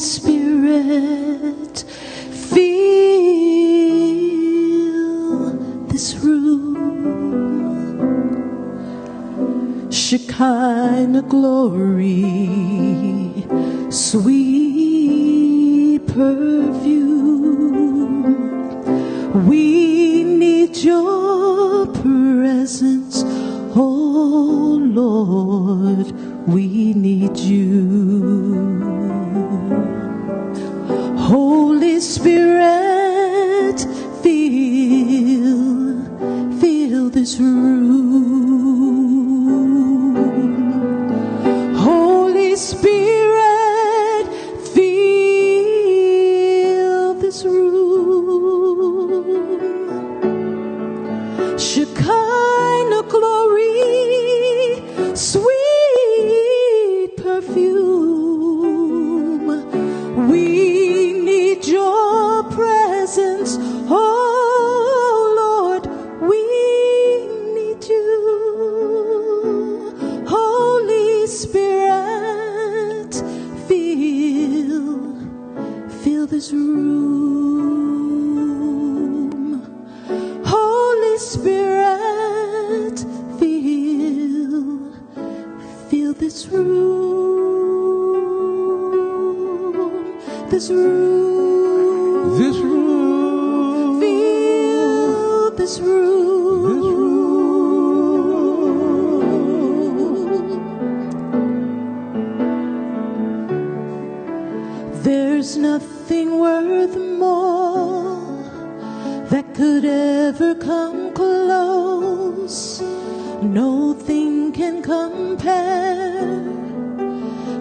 Spirit, fill this room. Shekinah glory, sweet perfume. We need your presence, oh Lord, we need you. Holy Spirit, fill this room. Holy Spirit, fill this room. Shekinah glory, sweet perfume. We need your presence, oh Lord, we need you. Holy Spirit, fill this room. Holy Spirit, fill this room. This room. This room. Fill this room. This room. There's nothing worth more that could ever come close. Nothing can compare.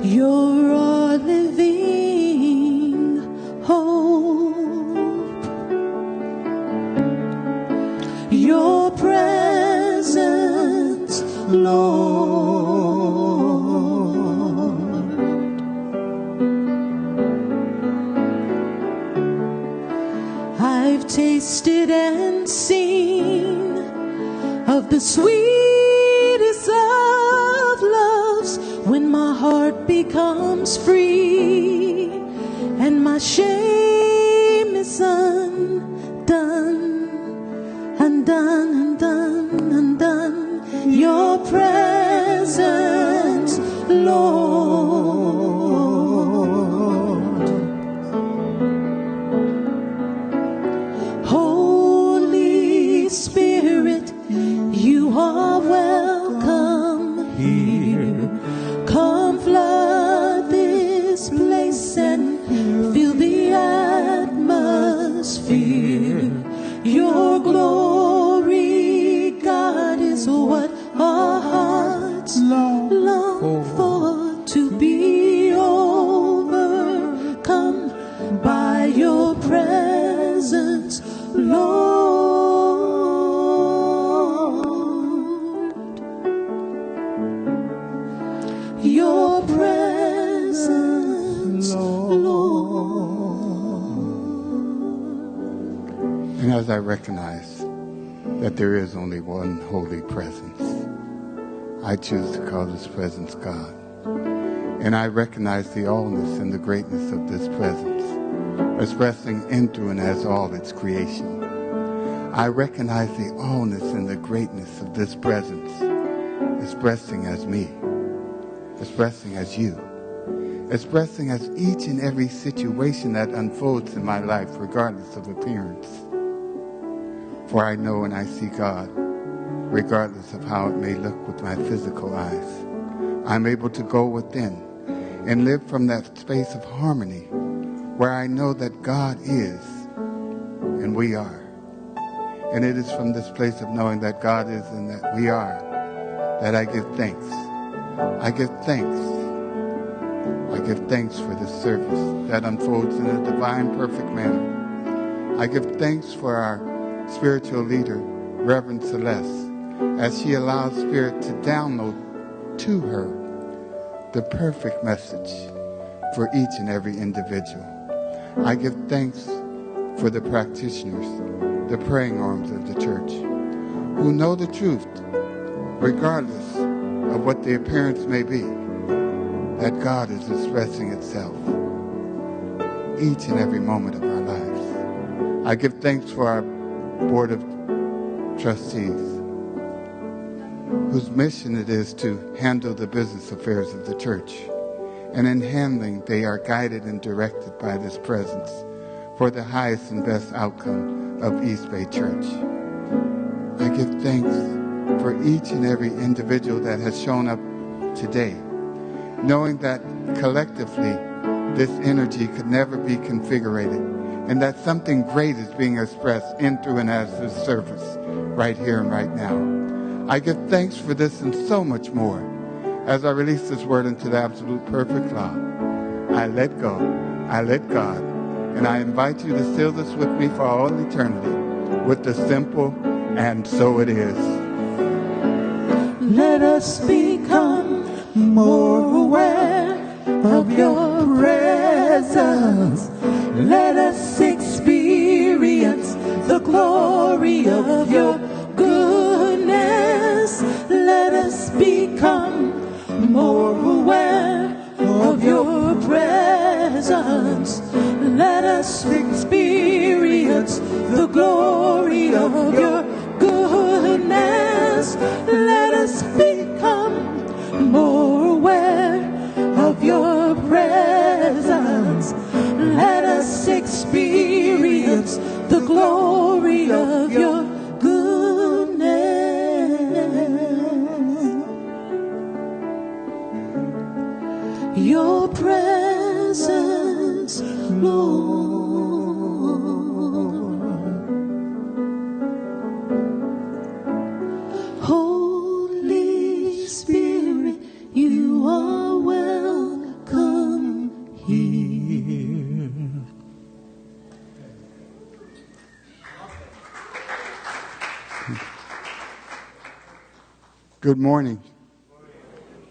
You're our living hope. Your presence, Lord. I've tasted and seen of the sweetest of loves when my heart becomes free and my shame is undone, undone, undone, undone. Your presence, Lord. Holy Spirit, you are welcome here. Come flood this place and fill the atmosphere. Your glory, God, is what our hearts long for, to be overcome by your presence, Lord. Your presence, Lord. And as I recognize that there is only one holy presence, I choose to call this presence God. And I recognize the allness and the greatness of this presence, expressing into and as all its creation. I recognize the allness and the greatness of this presence, expressing as me, expressing as you, expressing as each and every situation that unfolds in my life, regardless of appearance. For I know and I see God, regardless of how it may look with my physical eyes. I'm able to go within and live from that space of harmony where I know that God is and we are. And it is from this place of knowing that God is and that we are that I give thanks. I give thanks. I give thanks for this service that unfolds in a divine, perfect manner. I give thanks for our spiritual leader, Reverend Celeste, as she allows Spirit to download to her the perfect message for each and every individual. I give thanks for the practitioners, the praying arms of the church, who know the truth, regardless of what the appearance may be, that God is expressing itself. each and every moment of our lives. I give thanks for our Board of Trustees, whose mission it is to handle the business affairs of the church. And in handling, they are guided and directed by this presence for the highest and best outcome of East Bay Church. I give thanks for each and every individual that has shown up today, knowing that collectively this energy could never be configured, and that something great is being expressed in, through, and as this service right here and right now. I give thanks for this and so much more. As I release this word into the absolute perfect law, I let go, I let God, and I invite you to seal this with me for all eternity with the simple, and so it is. Let us become more aware of your presence. Let us experience the glory of your goodness. Let us become more aware of your presence. Let us experience the glory of your goodness. Let us become more aware of your presence. Let us experience the glory of your goodness. Your presence, Lord. Holy Spirit, you are welcome here. Good morning.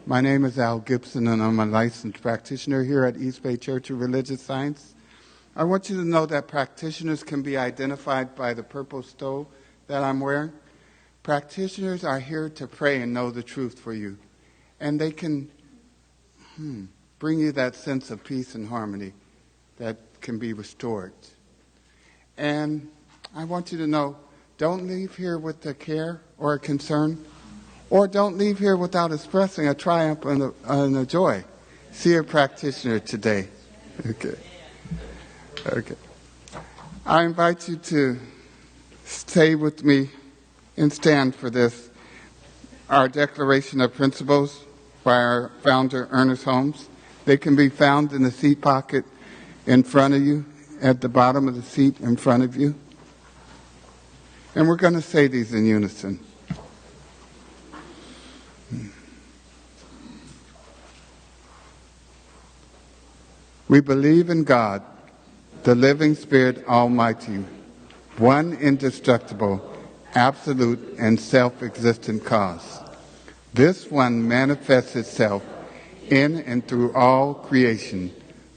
My name is Al Gibson, and I'm a licensed practitioner here at East Bay Church of Religious Science. I want you to know that practitioners can be identified by the purple stole that I'm wearing. Practitioners are here to pray and know the truth for you, and they can bring you that sense of peace and harmony that can be restored. And I want you to know, don't leave here with a care or a concern, or don't leave here without expressing a triumph and a joy. See a practitioner today. Okay. I invite you to stay with me and stand for this. Our Declaration of Principles by our founder, Ernest Holmes. They can be found in the seat pocket in front of you, at the bottom of the seat in front of you. And we're going to say these in unison. We believe in God, the living Spirit Almighty, one indestructible, absolute, and self-existent cause. This one manifests itself in and through all creation,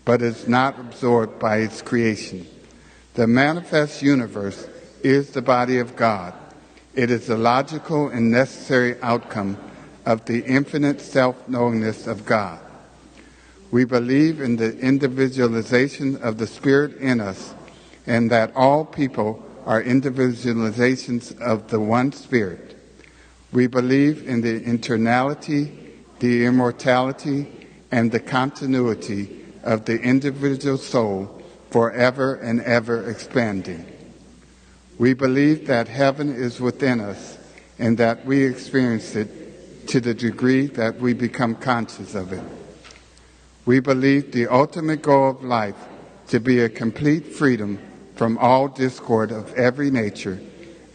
but is not absorbed by its creation. The manifest universe is the body of God. It is the logical and necessary outcome of the infinite self-knowingness of God. We believe in the individualization of the Spirit in us, and that all people are individualizations of the one Spirit. We believe in the internality, the immortality, and the continuity of the individual soul forever and ever expanding. We believe that heaven is within us and that we experience it to the degree that we become conscious of it. We believe the ultimate goal of life to be a complete freedom from all discord of every nature,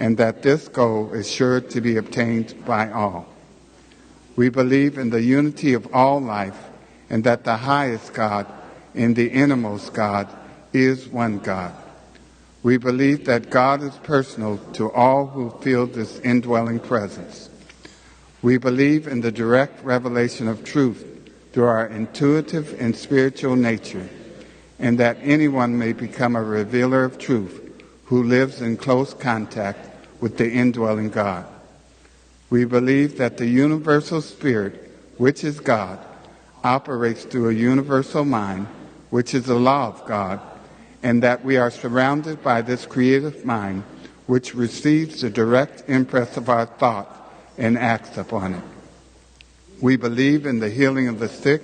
and that this goal is sure to be obtained by all. We believe in the unity of all life, and that the highest God and the innermost God is one God. We believe that God is personal to all who feel this indwelling presence. We believe in the direct revelation of truth through our intuitive and spiritual nature, and that anyone may become a revealer of truth who lives in close contact with the indwelling God. We believe that the universal Spirit, which is God, operates through a universal mind, which is the law of God, and that we are surrounded by this creative mind which receives the direct impress of our thought and acts upon it. We believe in the healing of the sick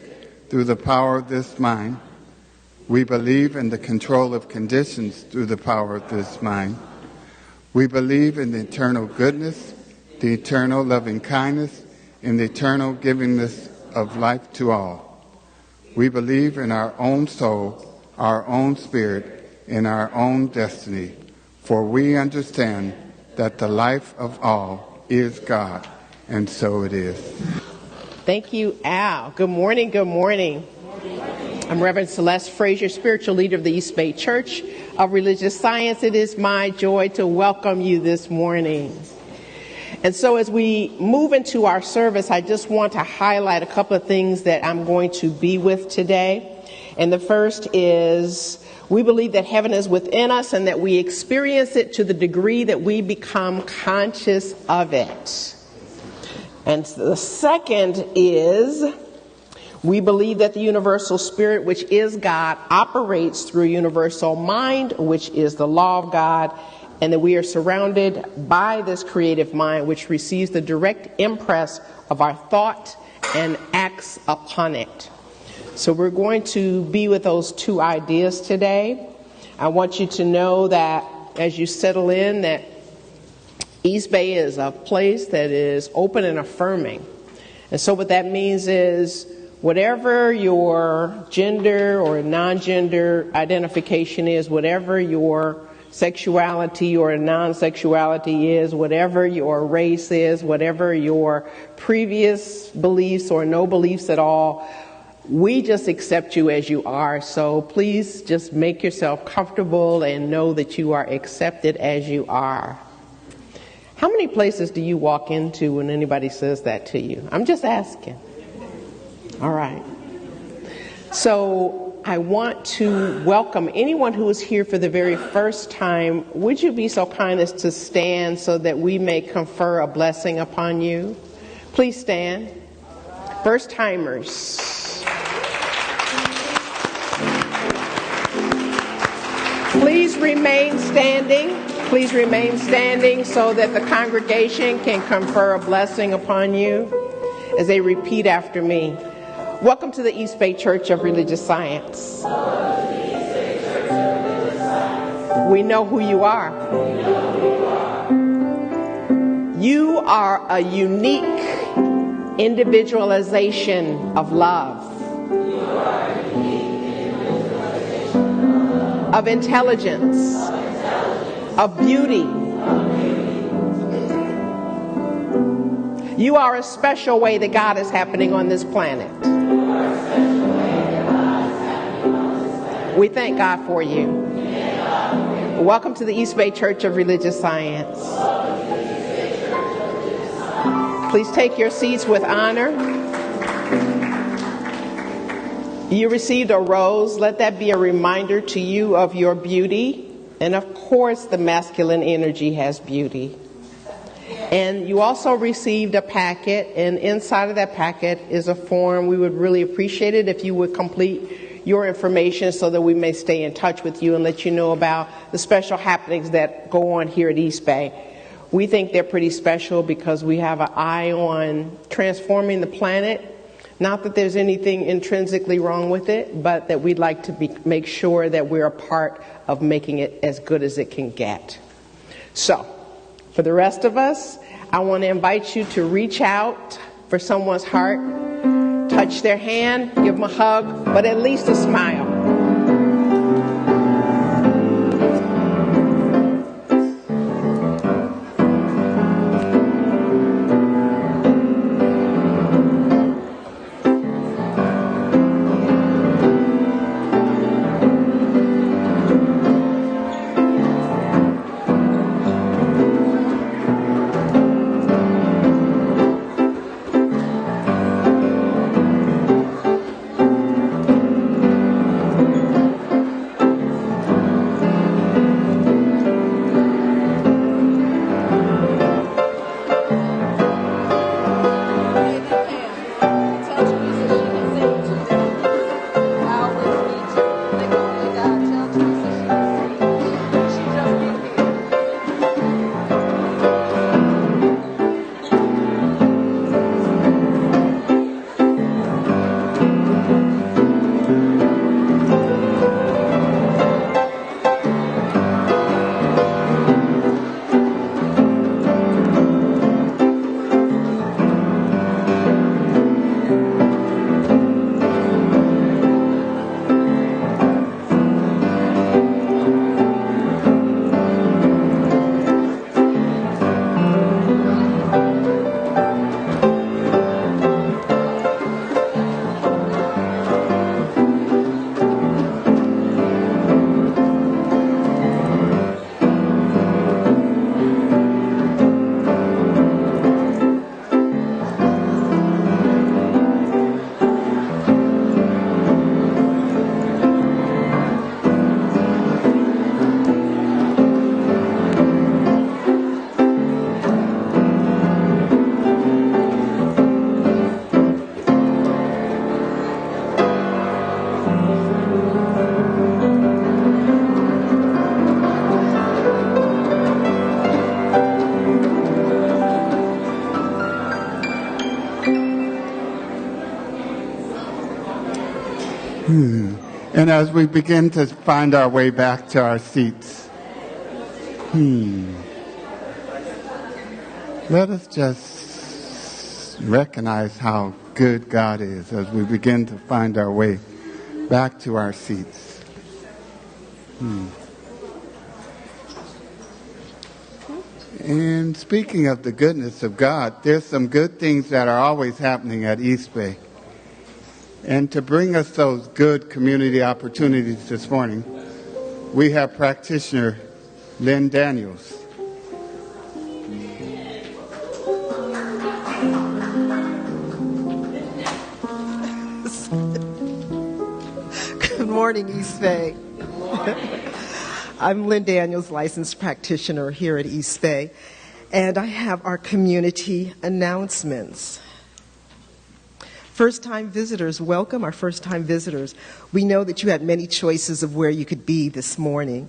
through the power of this mind. We believe in the control of conditions through the power of this mind. We believe in the eternal goodness, the eternal loving kindness, and the eternal givingness of life to all. We believe in our own soul, our own spirit, and our own destiny, for we understand that the life of all is God, and so it is. Thank you, Al. Good morning, good morning. I'm Reverend Celeste Frazier, spiritual leader of the East Bay Church of Religious Science. It is my joy to welcome you this morning. And so as we move into our service, I just want to highlight a couple of things that I'm going to be with today. And the first is we believe that heaven is within us and that we experience it to the degree that we become conscious of it. And the second is we believe that the universal spirit, which is God, operates through a universal mind, which is the law of God, and that we are surrounded by this creative mind, which receives the direct impress of our thought and acts upon it. So we're going to be with those two ideas today. I want you to know that as you settle in, that East Bay is a place that is open and affirming. And so what that means is whatever your gender or non-gender identification is, whatever your sexuality or non-sexuality is, whatever your race is, whatever your previous beliefs or no beliefs at all, we just accept you as you are. So please just make yourself comfortable and know that you are accepted as you are. How many places do you walk into when anybody says that to you? I'm just asking. All right. So I want to welcome anyone who is here for the very first time. Would you be so kind as to stand so that we may confer a blessing upon you? Please stand. First timers. Please remain standing. Please remain standing so that the congregation can confer a blessing upon you as they repeat after me. Welcome to the East Bay Church of Religious Science. We know who you are. You are a unique individualization of love, of intelligence, of beauty. You are a special way that God is happening on this planet. We thank God for you. Welcome to the East Bay Church of Religious Science. Please take your seats with honor. You received a rose. Let that be a reminder to you of your beauty. And of course, the masculine energy has beauty. And you also received a packet, and inside of that packet is a form. We would really appreciate it if you would complete your information so that we may stay in touch with you and let you know about the special happenings that go on here at East Bay. We think they're pretty special because we have an eye on transforming the planet. Not that there's anything intrinsically wrong with it, but that we'd like to make sure that we're a part of making it as good as it can get. So, for the rest of us, I want to invite you to reach out for someone's heart, touch their hand, give them a hug, but at least a smile. And as we begin to find our way back to our seats, let us just recognize how good God is as we begin to find our way back to our seats. And speaking of the goodness of God, there's some good things that are always happening at East Bay. And to bring us those good community opportunities this morning, we have practitioner Lynn Daniels. Good morning, East Bay. I'm Lynn Daniels, licensed practitioner here at East Bay, and I have our community announcements. First-time visitors, welcome our first-time visitors. We know that you had many choices of where you could be this morning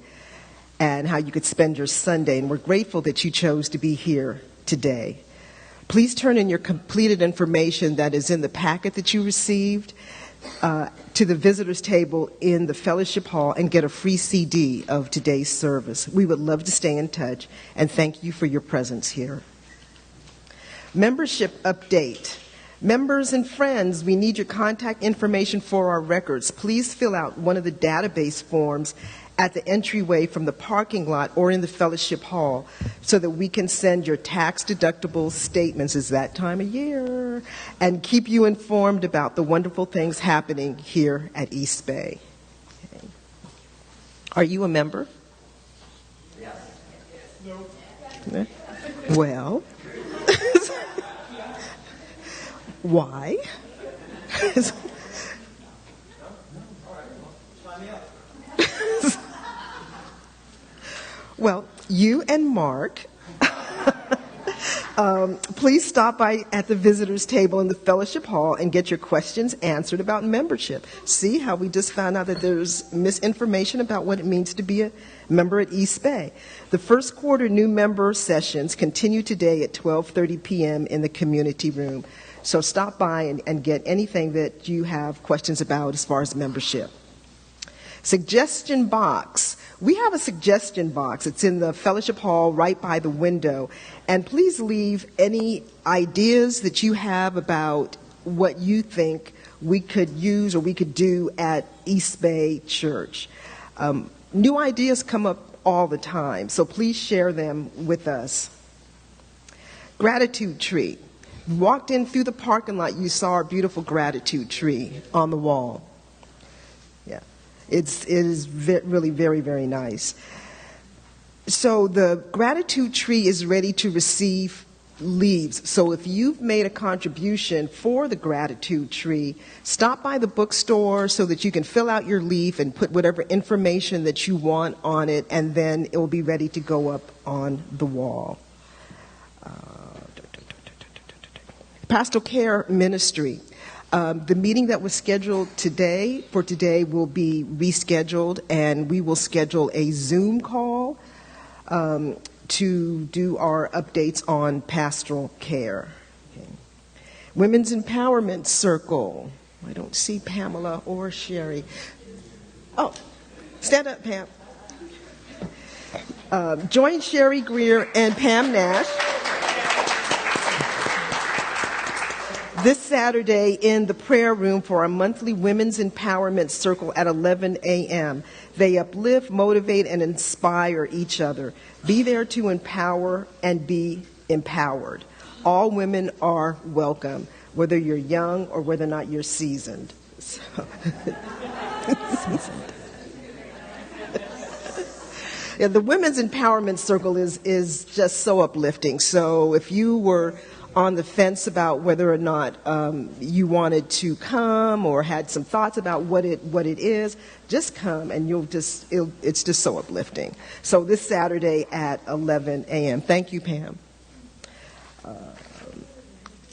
and how you could spend your Sunday, and we're grateful that you chose to be here today. Please turn in your completed information that is in the packet that you received to the visitors table in the fellowship hall and get a free CD of today's service. We would love to stay in touch, and thank you for your presence here. Membership update. Members and friends, we need your contact information for our records. Please fill out one of the database forms at the entryway from the parking lot or in the fellowship hall so that we can send your tax-deductible statements. It's that time of year. And keep you informed about the wonderful things happening here at East Bay. Okay. Are you a member? Yes. No. Well, why? Well, you and Mark, please stop by at the visitors table in the fellowship hall and get your questions answered about membership. See how we just found out that there's misinformation about what it means to be a member at East Bay. The first quarter new member sessions continue today at 12:30 p.m. in the community room. So stop by and get anything that you have questions about as far as membership. Suggestion box. We have a suggestion box. It's in the fellowship hall right by the window. And please leave any ideas that you have about what you think we could use or we could do at East Bay Church. New ideas come up all the time, so please share them with us. Gratitude tree. You walked in through the parking lot, you saw our beautiful gratitude tree on the wall. Yeah, it is really very, very nice. So the gratitude tree is ready to receive leaves. So if you've made a contribution for the gratitude tree, stop by the bookstore so that you can fill out your leaf and put whatever information that you want on it, and then it will be ready to go up on the wall. Pastoral Care Ministry. The meeting that was scheduled for today will be rescheduled, and we will schedule a Zoom call to do our updates on pastoral care. Okay. Women's Empowerment Circle. I don't see Pamela or Sherry. Oh, stand up, Pam. Join Sherry Greer and Pam Nash this Saturday in the prayer room for our monthly Women's Empowerment Circle at 11 a.m. They uplift, motivate, and inspire each other. Be there to empower and be empowered. All women are welcome, whether you're young or whether or not you're seasoned. So. Yeah, the Women's Empowerment Circle is just so uplifting. So if you were on the fence about whether or not you wanted to come or had some thoughts about what it is, just come and it's just so uplifting. So this Saturday at 11 a.m. Thank you, Pam.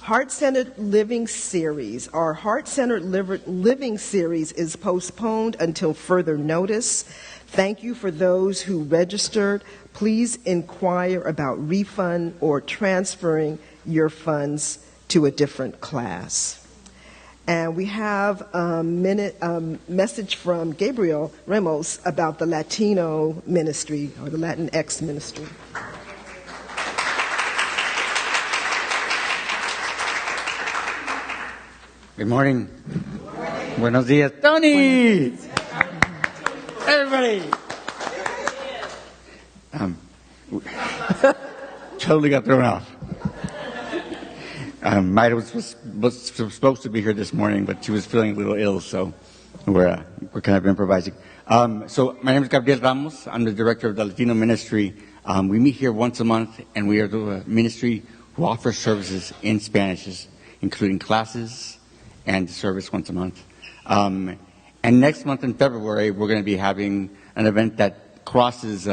Heart-Centered Living Series. Our Heart-Centered Living Series is postponed until further notice. Thank you for those who registered. Please inquire about refund or transferring your funds to a different class. And we have a message from Gabriel Ramos about the Latino ministry, or the Latinx ministry. Good morning. Buenos dias, Tony. Everybody. Totally got thrown off. Maida was supposed to be here this morning, but she was feeling a little ill, so we're kind of improvising. So my name is Gabriel Ramos. I'm the director of the Latino ministry. We meet here once a month, and we are the ministry who offers services in Spanish, including classes and service once a month. And next month in February, we're going to be having an event that crosses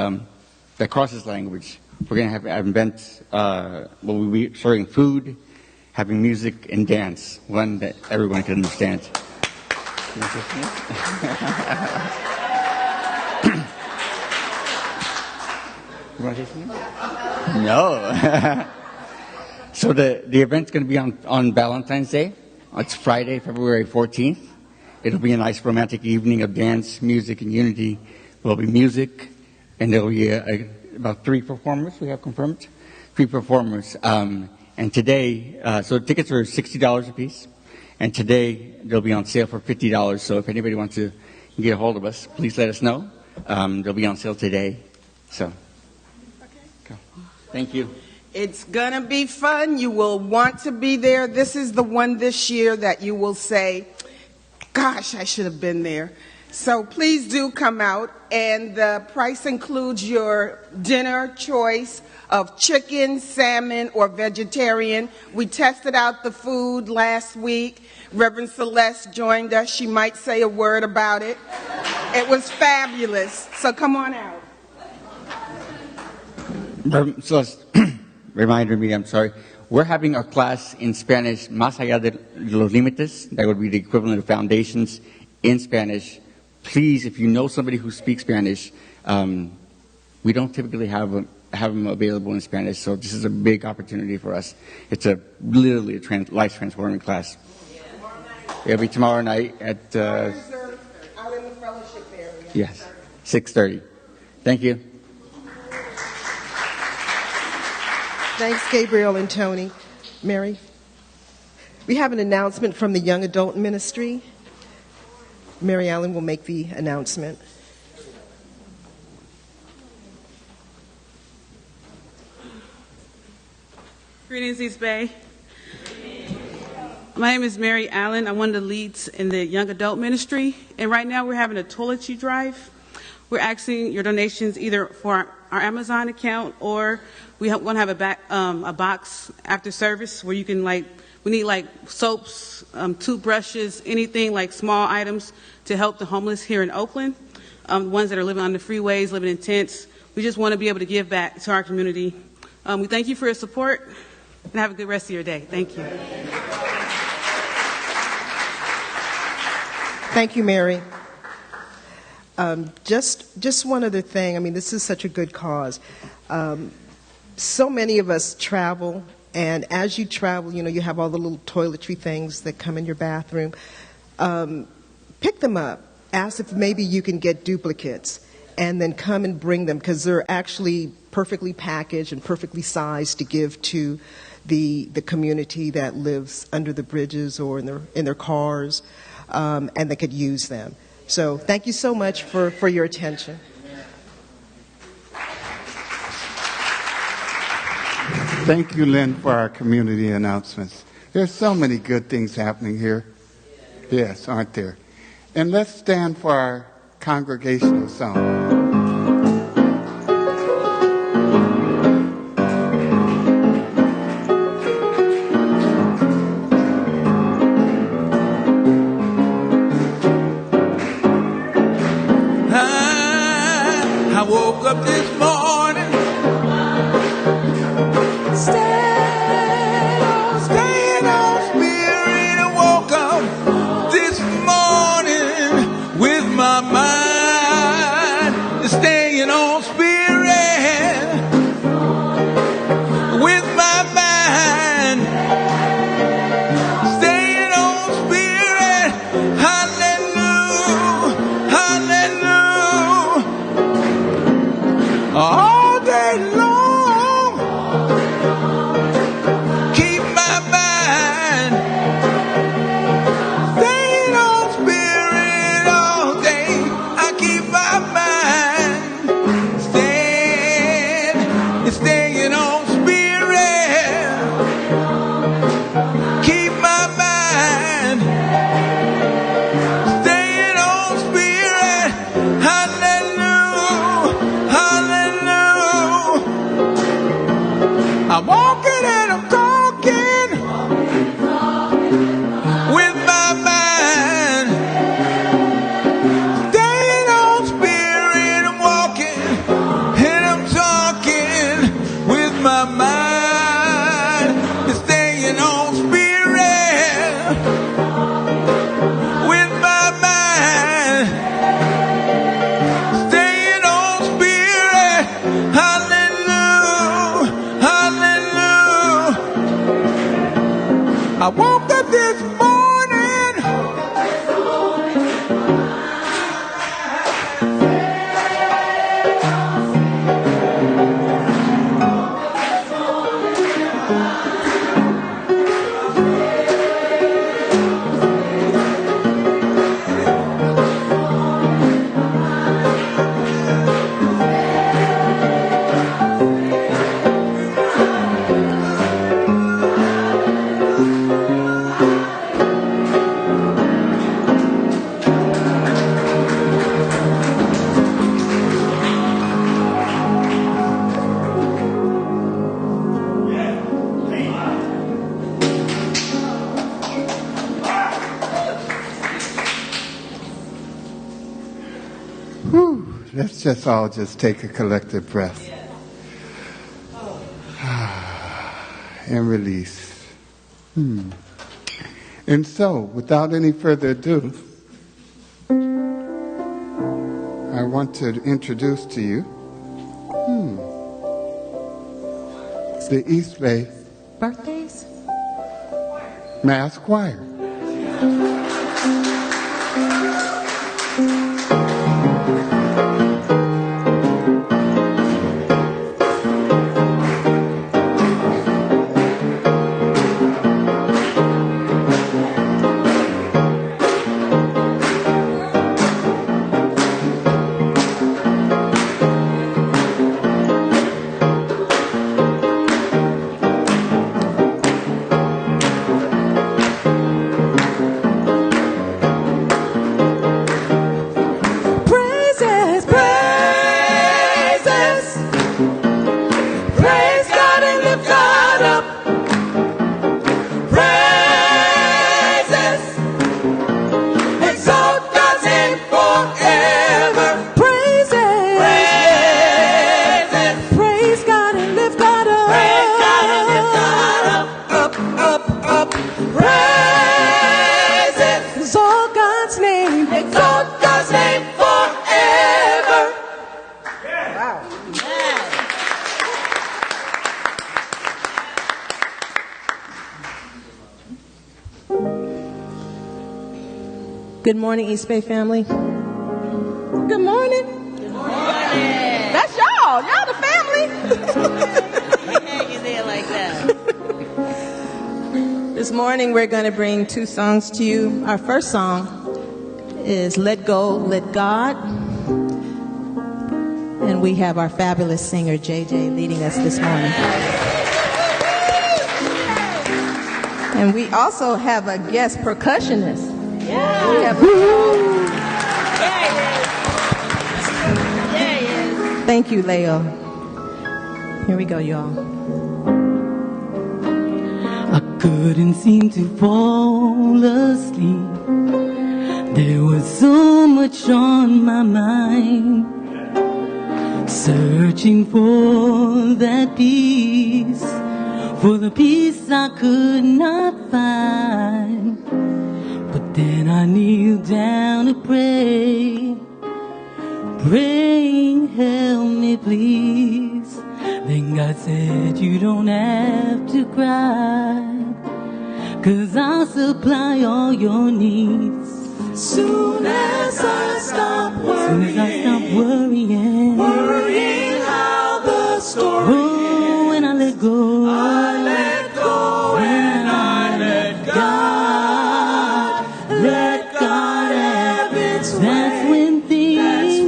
language. We're going to have an event where we'll be serving food, having music, and dance, one that everyone can understand. You want to say something? No. So the event's going to be on Valentine's Day. It's Friday, February 14th. It'll be a nice romantic evening of dance, music, and unity. There'll be music, and there'll be about 3 performers. We have confirmed 3 performers. And today, so tickets are $60 a piece. And today, they'll be on sale for $50. So if anybody wants to get a hold of us, please let us know. They'll be on sale today. So, okay. Thank you. It's going to be fun. You will want to be there. This is the one this year that you will say, gosh, I should have been there. So please do come out. And the price includes your dinner choice of chicken, salmon, or vegetarian. We tested out the food last week. Reverend Celeste joined us. She might say a word about it. It was fabulous. So come on out. Reverend Celeste reminded me, I'm sorry. We're having our class in Spanish, Más allá de los límites. That would be the equivalent of foundations in Spanish. Please, if you know somebody who speaks Spanish, we don't typically have them available in Spanish, so this is a big opportunity for us. It's literally a life-transforming class. It'll be tomorrow night at... out in the fellowship area. Yes, 6:30. Thank you. Thanks, Gabriel and Tony. Mary? We have an announcement from the Young Adult Ministry. Mary Allen will make the announcement. Greetings, East Bay. My name is Mary Allen. I'm one of the leads in the Young Adult Ministry. And right now we're having a toiletry drive. We're asking your donations either for our Amazon account, or we want to have a box after service where you can we need soaps, toothbrushes, anything like small items to help the homeless here in Oakland, ones that are living on the freeways, living in tents. We just want to be able to give back to our community. We thank you for your support, and have a good rest of your day. Thank you. Thank you, Mary. Just one other thing. I mean, this is such a good cause. So many of us travel, and as you travel, you have all the little toiletry things that come in your bathroom. Pick them up. Ask if maybe you can get duplicates, and then come and bring them, because they're actually perfectly packaged and perfectly sized to give to the community that lives under the bridges or in their cars, and they could use them. So thank you so much for your attention. Thank you, Lynn, for our community announcements. There's so many good things happening here. Yes, aren't there? And let's stand for our congregational song. I woke up this morning, staying on spirit. I woke up this morning with my mind woke up this morning. Let's just all just take a collective breath and release. And so, without any further ado, I want to introduce to you the East Bay Birthdays? Mass Choir. Good morning, East Bay family. Good morning. Good morning. That's y'all. Y'all the family. We had you there like that. This morning we're going to bring two songs to you. Our first song is Let Go, Let God. And we have our fabulous singer, JJ, leading us this morning. And we also have a guest percussionist. Yeah. We have Thank you, Leo. Here we go, y'all. I couldn't seem to fall asleep. There was so much on my mind, searching for that peace, for the peace I could not find. But then I kneeled down to pray, praying, help me please. Then God said, you don't have to cry, 'cause I'll supply all your needs. Soon as I stop worrying, Worrying how the story oh, when I let go, I let go and I let God. Let God have its way. That's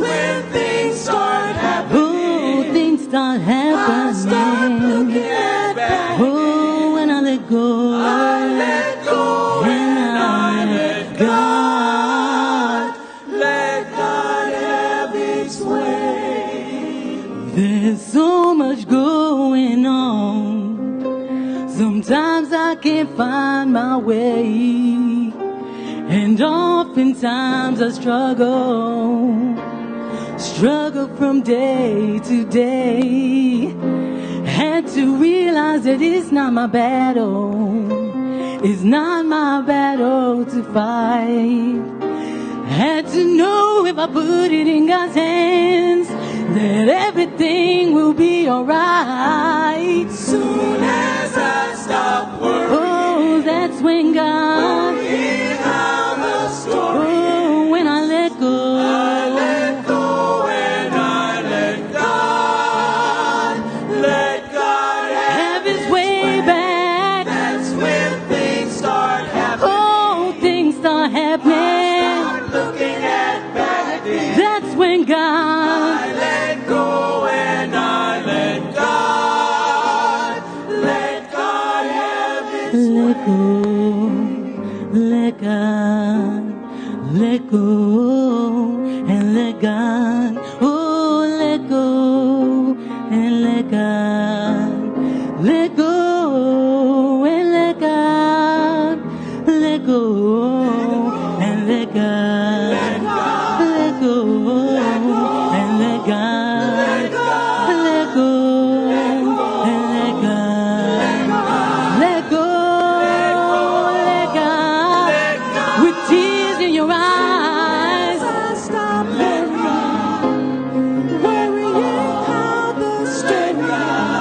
when things start happening. oh, things start happening. I start looking at back. Oh, when I let go, I let go and I let God. Let God have its way. there's so much going on. Sometimes I can't find my way, and oftentimes I struggle from day to day. Had to realize that it's not my battle, it's not my battle to fight. Had to know if I put it in God's hands, that everything will be alright. Soon as I stop worrying, Oh, that's That's when God, oh, when I let go, when I let God have His way back. That's when things start happening. Oh, things start happening. Start looking at back then. That's when God, I let go and I let God. Let God have His let go, let God, let go, and let God, oh, let go, and let God, let go, and let God, let go, and let God, let go, and let God, let go, and let God, let go, let God, with tears in your eyes. Stop worrying how the story.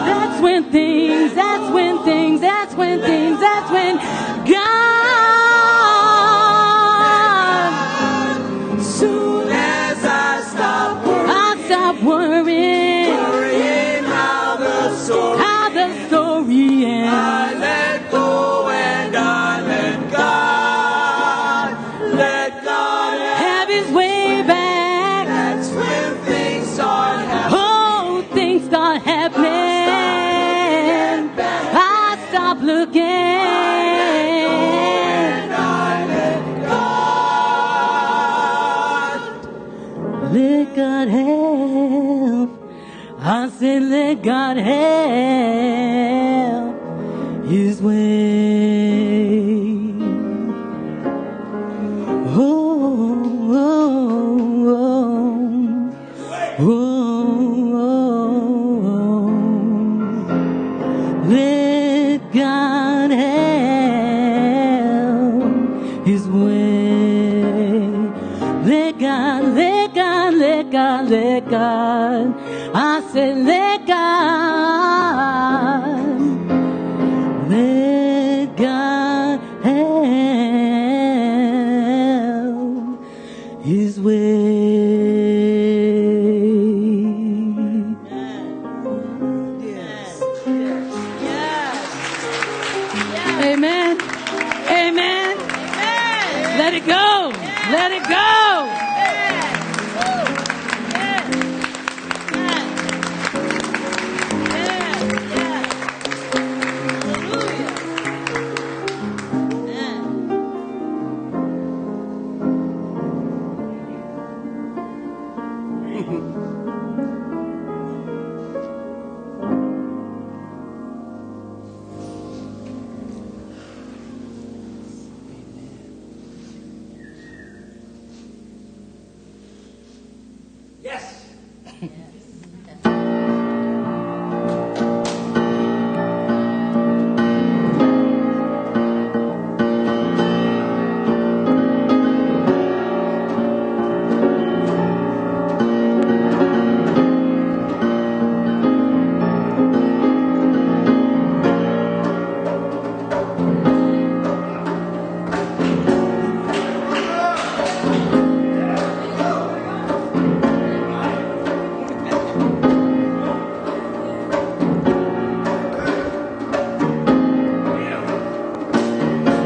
That's when things, that's when things, that's when things, that's when God. Soon as I stop worrying how the story how the story ends. I let go and I let God. Let God Have His way back. That's when things start happening. Oh, things start happening. I stop looking. And I let God. Let God help. I said, let God help His way. Oh, oh, oh, oh. Let God help His way. Let God, let God, let God, let God. I said, let God, let God help His way. Amen. Amen. Let it go. Let it go.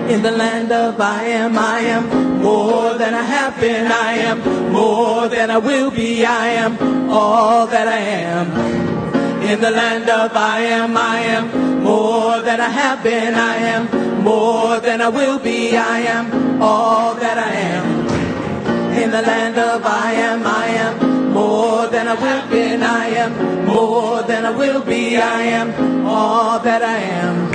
In the land of I am more than I have been. I am more than I will be. I am all that I am. In the land of I am more than I have been. I am more than I will be. I am all that I am. In the land of I am more than I will be. I am more than I will be. I am all that I am.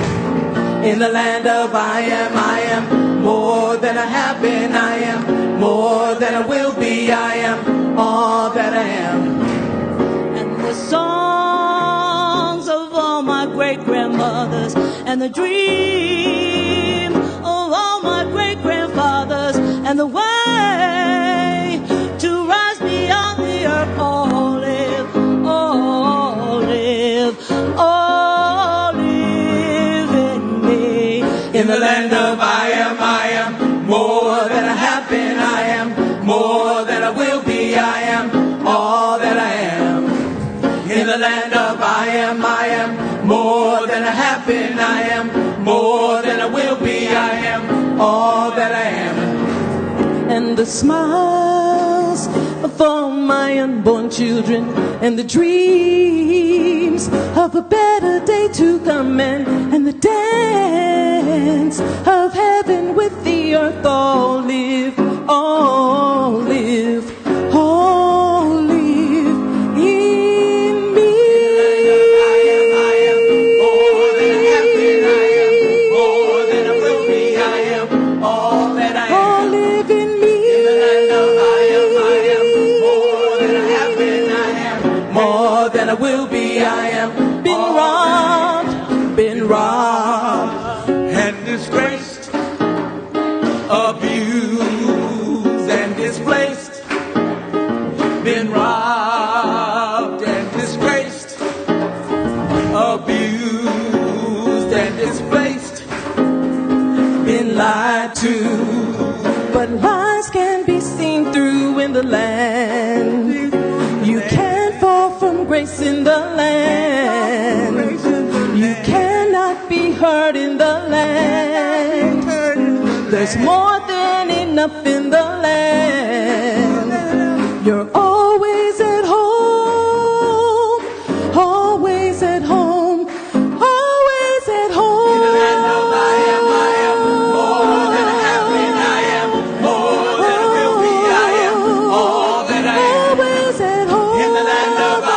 In the land of I am more than I have been. I am more than I will be. I am all that I am. And the songs of all my great-grandmothers and the dream of all my great-grandfathers and the way to rise beyond the earth all live, all live, all live in me. In the land of I all that I am. And the smiles of all my unborn children, and the dreams of a better day to come, and the dance of heaven with the earth, all live in me. I am more than happy. I am more than I will be. I am all that I am. All live in me. In the land of I am more than I have been. I am more than I will be. I am Been robbed, and disgraced, abused and displaced. Been robbed and disgraced, abused and displaced. Been lied to. but lies can be seen through in the land. You can't fall from grace in the land. You cannot be heard in the land. There's more than enough in the land. You're always at home, always at home, always at home. In the land of I am more than I have been. I am more than I will be. I am all that I am. Always at home. In the land of I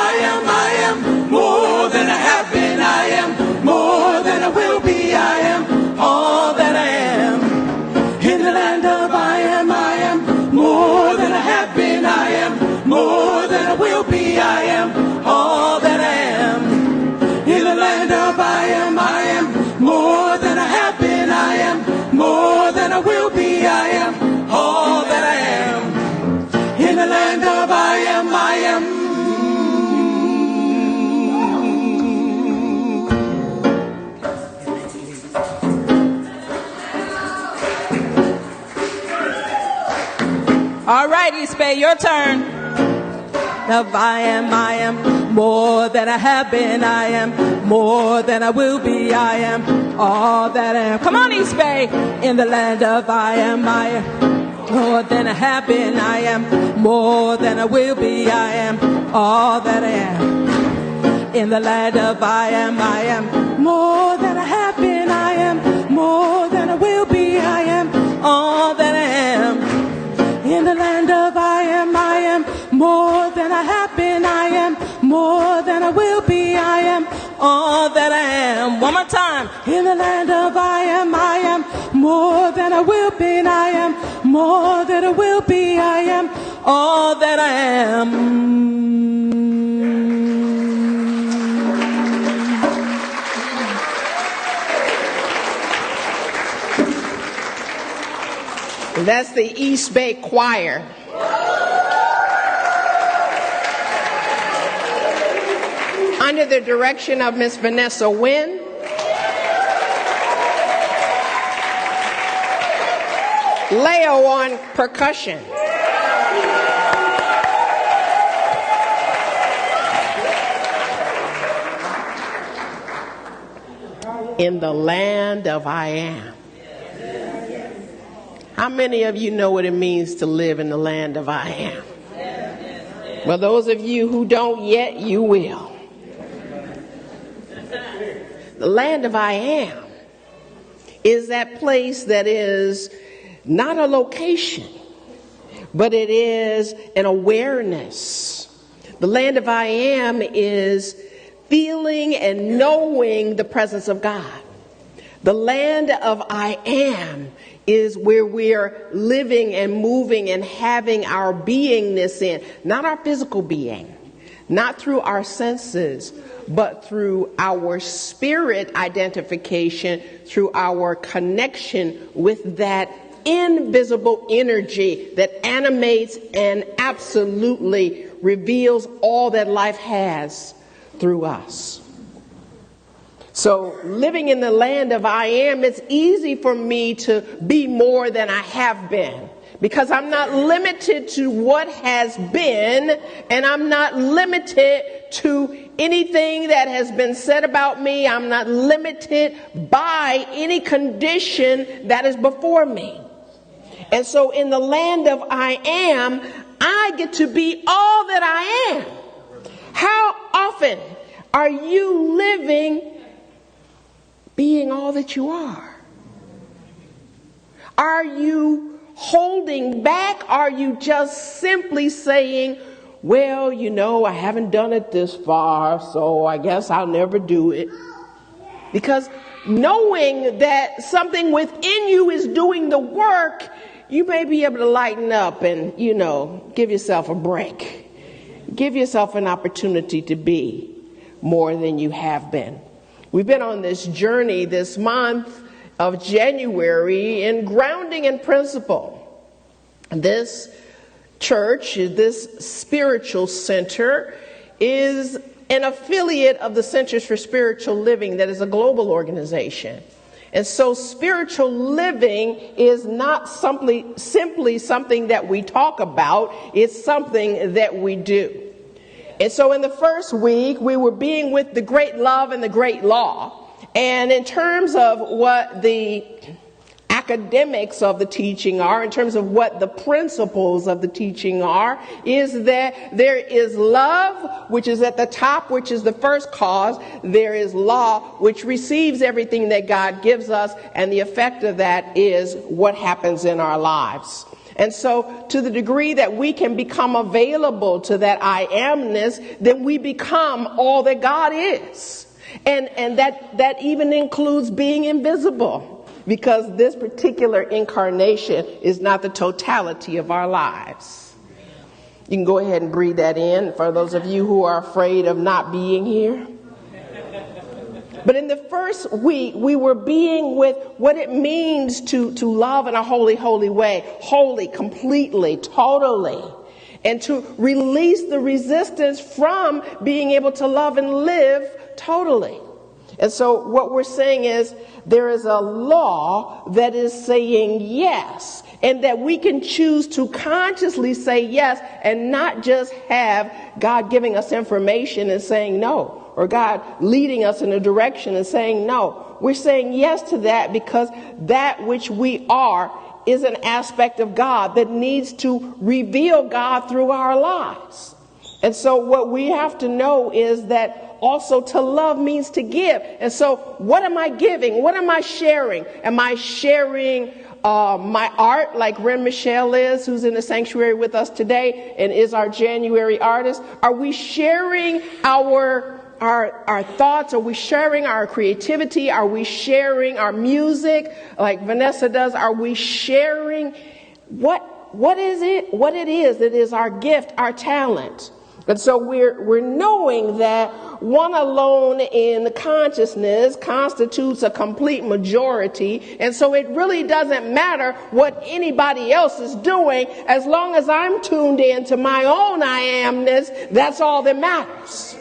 am more than I have been. I am more than I will be. I am all that I am. In the land of I am more than I have been. I am more than I will be. I am all that I am. In the land of I am more than I have been. I am more than I will be. I am all that I am. In the land of I am. All right, East Bay, your turn. Of I am more than I have been. I am more than I will be. I am all that I am. Come on, East Bay. In the land of I am more than I have been. I am more than I will be. I am all that I am. In the land of I am more than I have been. I am more than I will be. I am all that I am. In the land of I am more than I have been. I am more than I will be. I am all that I am. One more time. In the land of I am more than I will be. And I am more than I will be. I am all that I am. That's the East Bay Choir. Under the direction of Miss Vanessa Wynn. Leo on percussion. In the land of I am. How many of you know what it means to live in the land of I am? Well, those of you who don't yet, you will. The land of I am is that place that is not a location, but it is an awareness. The land of I am is feeling and knowing the presence of God. The land of I am is where we're living and moving and having our beingness in, not our physical being, not through our senses, but through our spirit identification, through our connection with that invisible energy that animates and absolutely reveals all that life has through us. So living in the land of I am, it's easy for me to be more than I have been because I'm not limited to what has been, and I'm not limited to anything that has been said about me. I'm not limited by any condition that is before me. And so in the land of I am, I get to be all that I am. How often are you living being all that you are? Are you holding back? Are you just simply saying, well, you know, I haven't done it this far, so I guess I'll never do it? Because knowing that something within you is doing the work, you may be able to lighten up and, you know, give yourself a break. Give yourself an opportunity to be more than you have been. We've been on this journey this month of January in grounding in principle. This church, this spiritual center, is an affiliate of the Centers for Spiritual Living that is a global organization. And so spiritual living is not simply something that we talk about, it's something that we do. And so in the first week, we were being with the great love and the great law. And in terms of what the academics of the teaching are, in terms of what the principles of the teaching are, is that there is love, which is at the top, which is the first cause. There is law, which receives everything that God gives us, and the effect of that is what happens in our lives. And so to the degree that we can become available to that I amness, then we become all that God is. And that even includes being invisible, because this particular incarnation is not the totality of our lives. You can go ahead and breathe that in for those of you who are afraid of not being here. But in the first week, we were being with what it means to love in a holy, holy way, wholly, completely, totally, and to release the resistance from being able to love and live totally. And so what we're saying is there is a law that is saying yes, and that we can choose to consciously say yes and not just have God giving us information and saying no, or God leading us in a direction and saying no. We're saying yes to that because that which we are is an aspect of God that needs to reveal God through our lives. And so what we have to know is that also to love means to give. And so what am I giving? What am I sharing? Am I sharing my art like Ren Michelle is, who's in the sanctuary with us today and is our January artist? Are we sharing our thoughts? Are we sharing our creativity? Are we sharing our music like Vanessa does? Are we sharing what is it? What it is that is our gift, our talent? And so we're knowing that one alone in consciousness constitutes a complete majority. And so it really doesn't matter what anybody else is doing. As long as I'm tuned in to my own I amness, that's all that matters.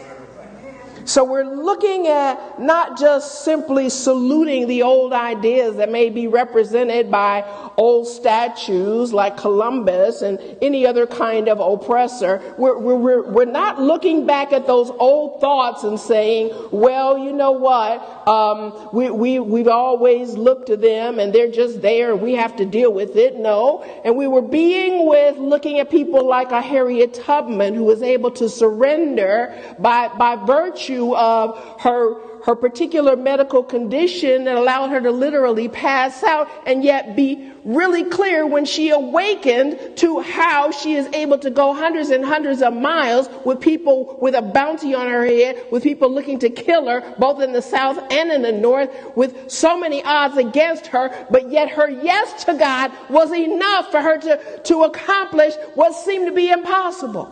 So we're looking at not just simply saluting the old ideas that may be represented by old statues like Columbus and any other kind of oppressor. We're not looking back at those old thoughts and saying, well, you know what, we've always looked to them and they're just there and we have to deal with it. No. And we were being with looking at people like a Harriet Tubman, who was able to surrender by virtue of her particular medical condition that allowed her to literally pass out, and yet be really clear when she awakened to how she is able to go hundreds and hundreds of miles with people with a bounty on her head, with people looking to kill her, both in the South and in the North, with so many odds against her, but yet her yes to God was enough for her to accomplish what seemed to be impossible.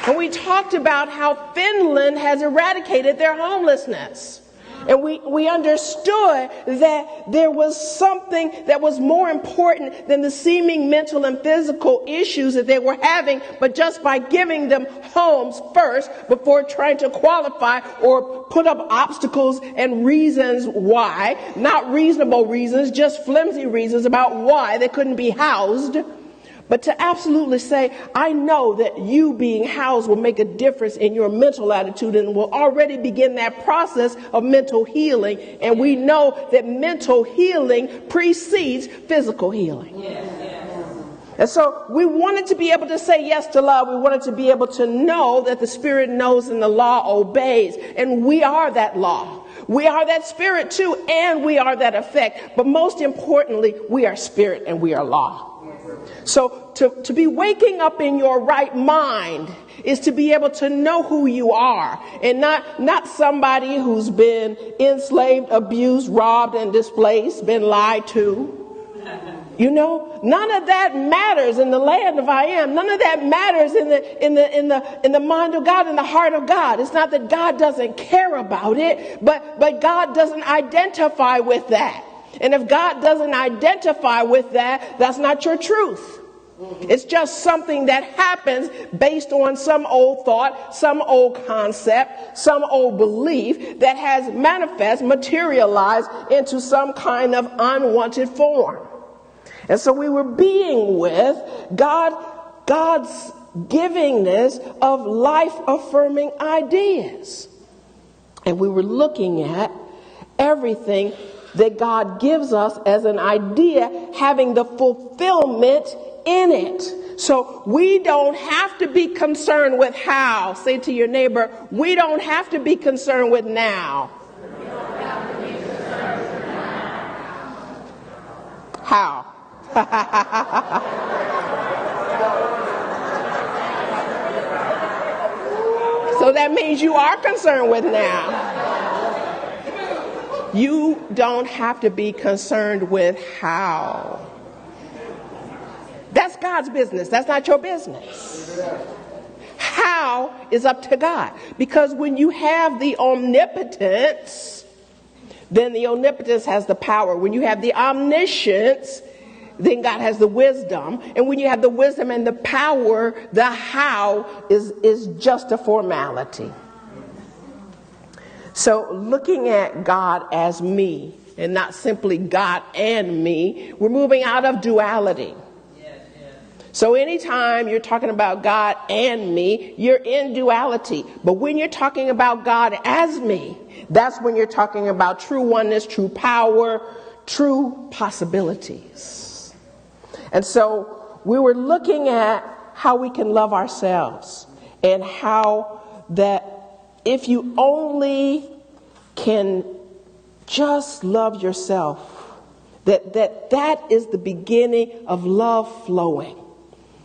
And we talked about how Finland has eradicated their homelessness. And we understood that there was something that was more important than the seeming mental and physical issues that they were having, but just by giving them homes first before trying to qualify or put up obstacles and reasons why, not reasonable reasons, just flimsy reasons about why they couldn't be housed. But to absolutely say, I know that you being housed will make a difference in your mental attitude and will already begin that process of mental healing. And we know that mental healing precedes physical healing. And so we wanted to be able to say yes to love. We wanted to be able to know that the Spirit knows and the law obeys. And we are that law. We are that Spirit too, and we are that effect. But most importantly, we are Spirit and we are law. So to be waking up in your right mind is to be able to know who you are, and not somebody who's been enslaved, abused, robbed, and displaced, been lied to. You know, none of that matters in the land of I am. None of that matters in the mind of God, in the heart of God. It's not that God doesn't care about it, but God doesn't identify with that. And if God doesn't identify with that, that's not your truth. It's just something that happens based on some old thought, some old concept, some old belief that has materialized into some kind of unwanted form. And so we were being with God's givingness of life-affirming ideas. And we were looking at everything that God gives us as an idea having the fulfillment in it. So we don't have to be concerned with how. Say to your neighbor, we don't have to be concerned with now. How? So that means you are concerned with now. You don't have to be concerned with how. That's God's business. That's not your business. How is up to God. Because when you have the omnipotence, then the omnipotence has the power. When you have the omniscience, then God has the wisdom. And when you have the wisdom and the power, the how is just a formality. So looking at God as me and not simply God and me, we're moving out of duality. So anytime you're talking about God and me, you're in duality. But when you're talking about God as me, that's when you're talking about true oneness, true power, true possibilities. And so we were looking at how we can love ourselves and how that if you only can just love yourself, that is the beginning of love flowing.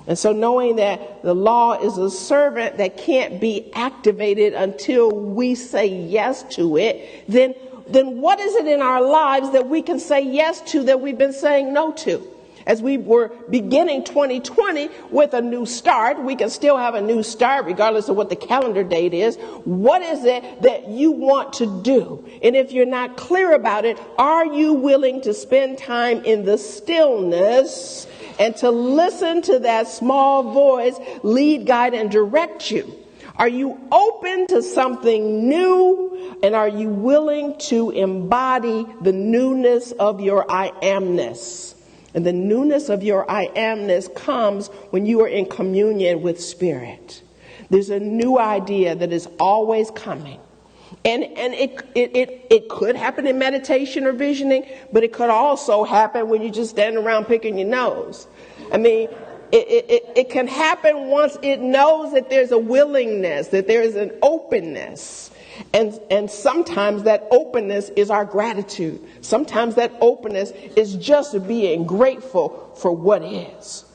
And so knowing that the law is a servant that can't be activated until we say yes to it, then what is it in our lives that we can say yes to that we've been saying no to? As we were beginning 2020 with a new start, we can still have a new start regardless of what the calendar date is. What is it that you want to do? And if you're not clear about it, are you willing to spend time in the stillness and to listen to that small voice lead, guide, and direct you? Are you open to something new? And are you willing to embody the newness of your I amness? And the newness of your I amness comes when you are in communion with Spirit. There's a new idea that is always coming. And it could happen in meditation or visioning, but it could also happen when you just stand around picking your nose. I mean, it can happen once it knows that there's a willingness, that there is an openness. And sometimes that openness is our gratitude. Sometimes that openness is just being grateful for what is.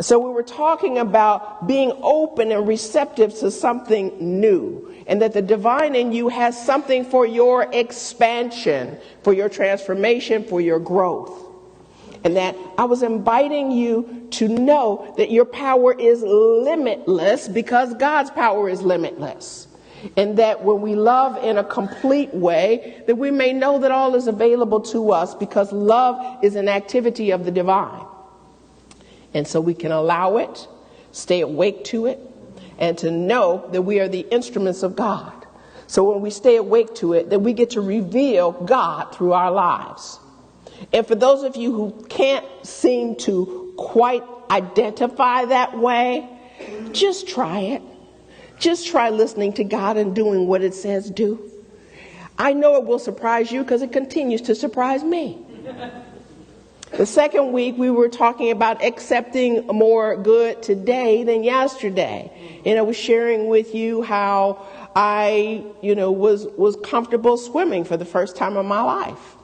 So we were talking about being open and receptive to something new, and that the divine in you has something for your expansion, for your transformation, for your growth. And that I was inviting you to know that your power is limitless because God's power is limitless. And that when we love in a complete way, that we may know that all is available to us, because love is an activity of the divine. And so we can allow it, stay awake to it, and to know that we are the instruments of God. So when we stay awake to it, that we get to reveal God through our lives. And for those of you who can't seem to quite identify that way, just try it. Just try listening to God and doing what it says do. I know it will surprise you, because it continues to surprise me. The second week, we were talking about accepting more good today than yesterday. And I was sharing with you how I, was comfortable swimming for the first time in my life.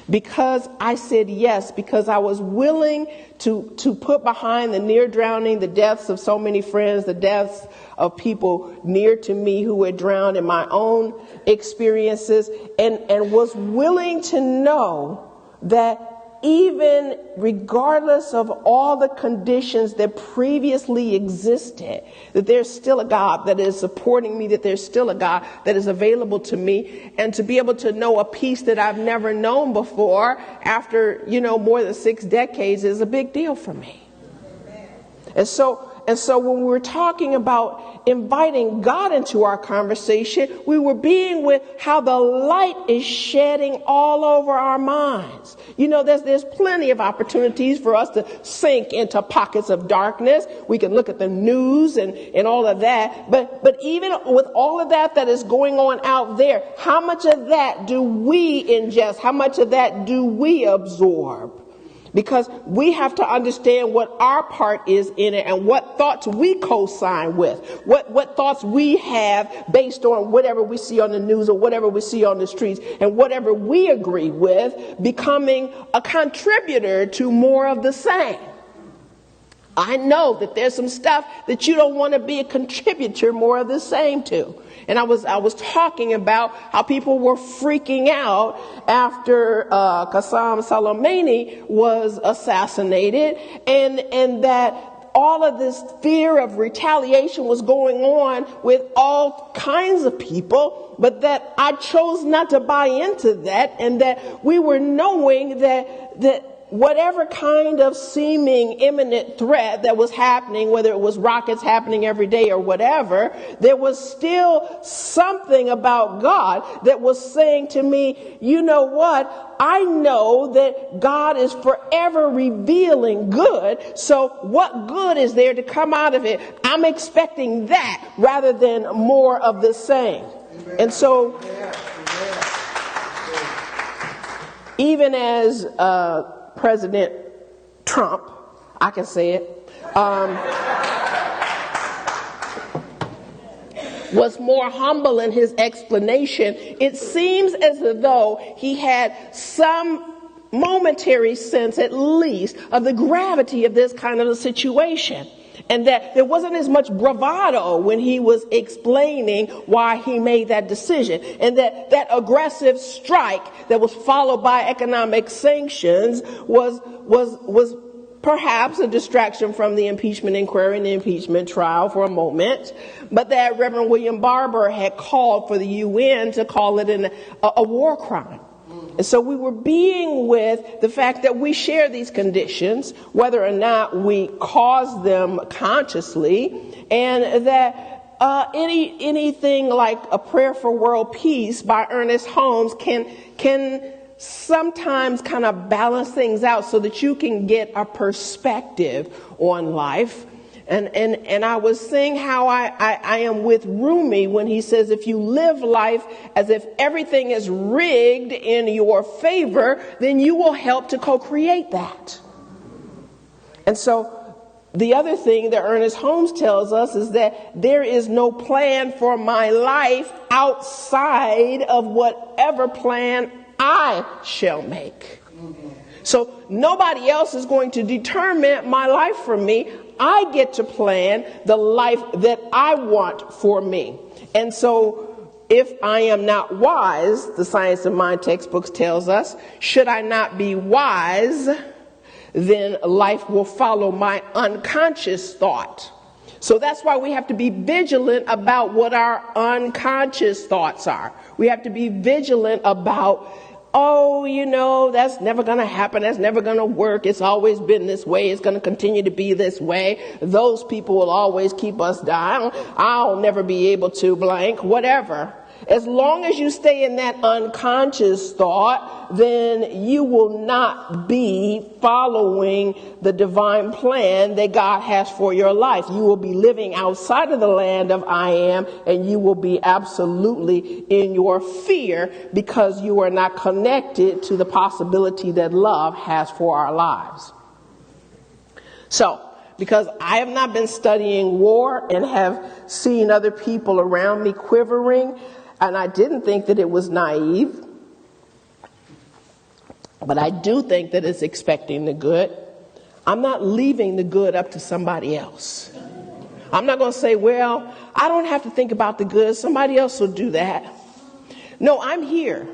Because I said yes, because I was willing to put behind the near drowning, the deaths of so many friends, the deaths of people near to me who had drowned in my own experiences, and was willing to know that even regardless of all the conditions that previously existed, that there's still a God that is supporting me, that there's still a God that is available to me, and to be able to know a peace that I've never known before after, more than 6 decades is a big deal for me. And so when we were talking about inviting God into our conversation, we were being with how the light is shedding all over our minds. There's plenty of opportunities for us to sink into pockets of darkness. We can look at the news and all of that. But even with all of that is going on out there, how much of that do we ingest? How much of that do we absorb? Because we have to understand what our part is in it, and what thoughts we co-sign with, what thoughts we have based on whatever we see on the news or whatever we see on the streets, and whatever we agree with, becoming a contributor to more of the same. I know that there's some stuff that you don't want to be a contributor more of the same to. And I was talking about how people were freaking out after Qasem Soleimani was assassinated, and that all of this fear of retaliation was going on with all kinds of people, but that I chose not to buy into that, and that we were knowing that whatever kind of seeming imminent threat that was happening, whether it was rockets happening every day or whatever, there was still something about God that was saying to me, you know what? I know that God is forever revealing good. So what good is there to come out of it? I'm expecting that rather than more of the same. And so even as President Trump, I can say it, was more humble in his explanation, it seems as though he had some momentary sense, at least, of the gravity of this kind of a situation. And that there wasn't as much bravado when he was explaining why he made that decision. And that aggressive strike that was followed by economic sanctions was perhaps a distraction from the impeachment inquiry and the impeachment trial for a moment. But that Reverend William Barber had called for the UN to call it a war crime. And so we were being with the fact that we share these conditions, whether or not we cause them consciously, and that anything like A Prayer for World Peace by Ernest Holmes can sometimes kind of balance things out so that you can get a perspective on life. And I was saying how I am with Rumi when he says, if you live life as if everything is rigged in your favor, then you will help to co-create that. And so the other thing that Ernest Holmes tells us is that there is no plan for my life outside of whatever plan I shall make. So nobody else is going to determine my life for me. I get to plan the life that I want for me. And so if I am not wise, the Science of Mind textbooks tells us, should I not be wise, then life will follow my unconscious thought. So that's why we have to be vigilant about what our unconscious thoughts are. We have to be vigilant about, oh, you know, that's never going to happen. That's never going to work. It's always been this way. It's going to continue to be this way. Those people will always keep us down. I'll never be able to blank, whatever. As long as you stay in that unconscious thought, then you will not be following the divine plan that God has for your life. You will be living outside of the land of I am, and you will be absolutely in your fear because you are not connected to the possibility that love has for our lives. So, because I have not been studying war and have seen other people around me quivering, and I didn't think that it was naive, but I do think that it's expecting the good. I'm not leaving the good up to somebody else. I'm not going to say, well, I don't have to think about the good. Somebody else will do that. No, I'm here,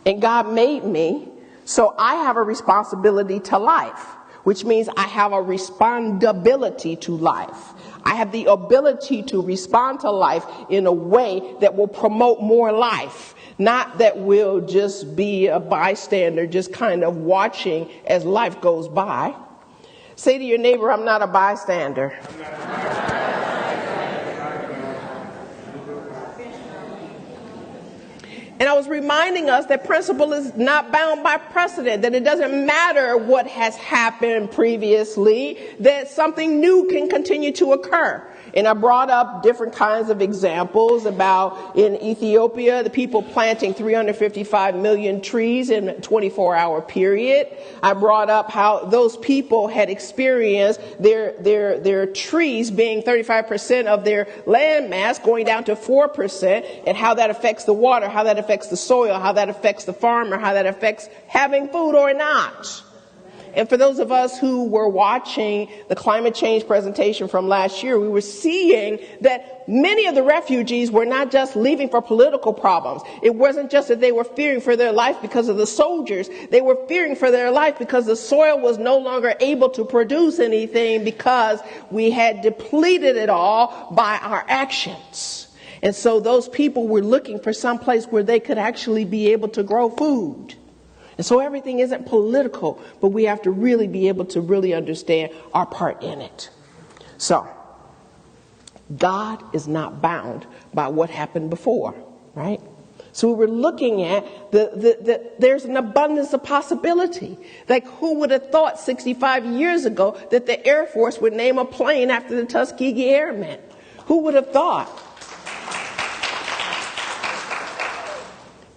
and God made me, so I have a responsibility to life, which means I have a responsibility to life. I have the ability to respond to life in a way that will promote more life, not that will just be a bystander, just kind of watching as life goes by. Say to your neighbor, I'm not a bystander. And I was reminding us that principle is not bound by precedent, that it doesn't matter what has happened previously, that something new can continue to occur. And I brought up different kinds of examples about in Ethiopia, the people planting 355 million trees in a 24-hour period. I brought up how those people had experienced their trees being 35% of their land mass going down to 4%, and how that affects the water, how that affects the soil, how that affects the farmer, how that affects having food or not. And for those of us who were watching the climate change presentation from last year, we were seeing that many of the refugees were not just leaving for political problems. It wasn't just that they were fearing for their life because of the soldiers. They were fearing for their life because the soil was no longer able to produce anything because we had depleted it all by our actions. And so those people were looking for some place where they could actually be able to grow food. And so everything isn't political, but we have to really be able to really understand our part in it. So, God is not bound by what happened before, right? So we were looking at there's an abundance of possibility. Like, who would have thought 65 years ago that the Air Force would name a plane after the Tuskegee Airmen? Who would have thought?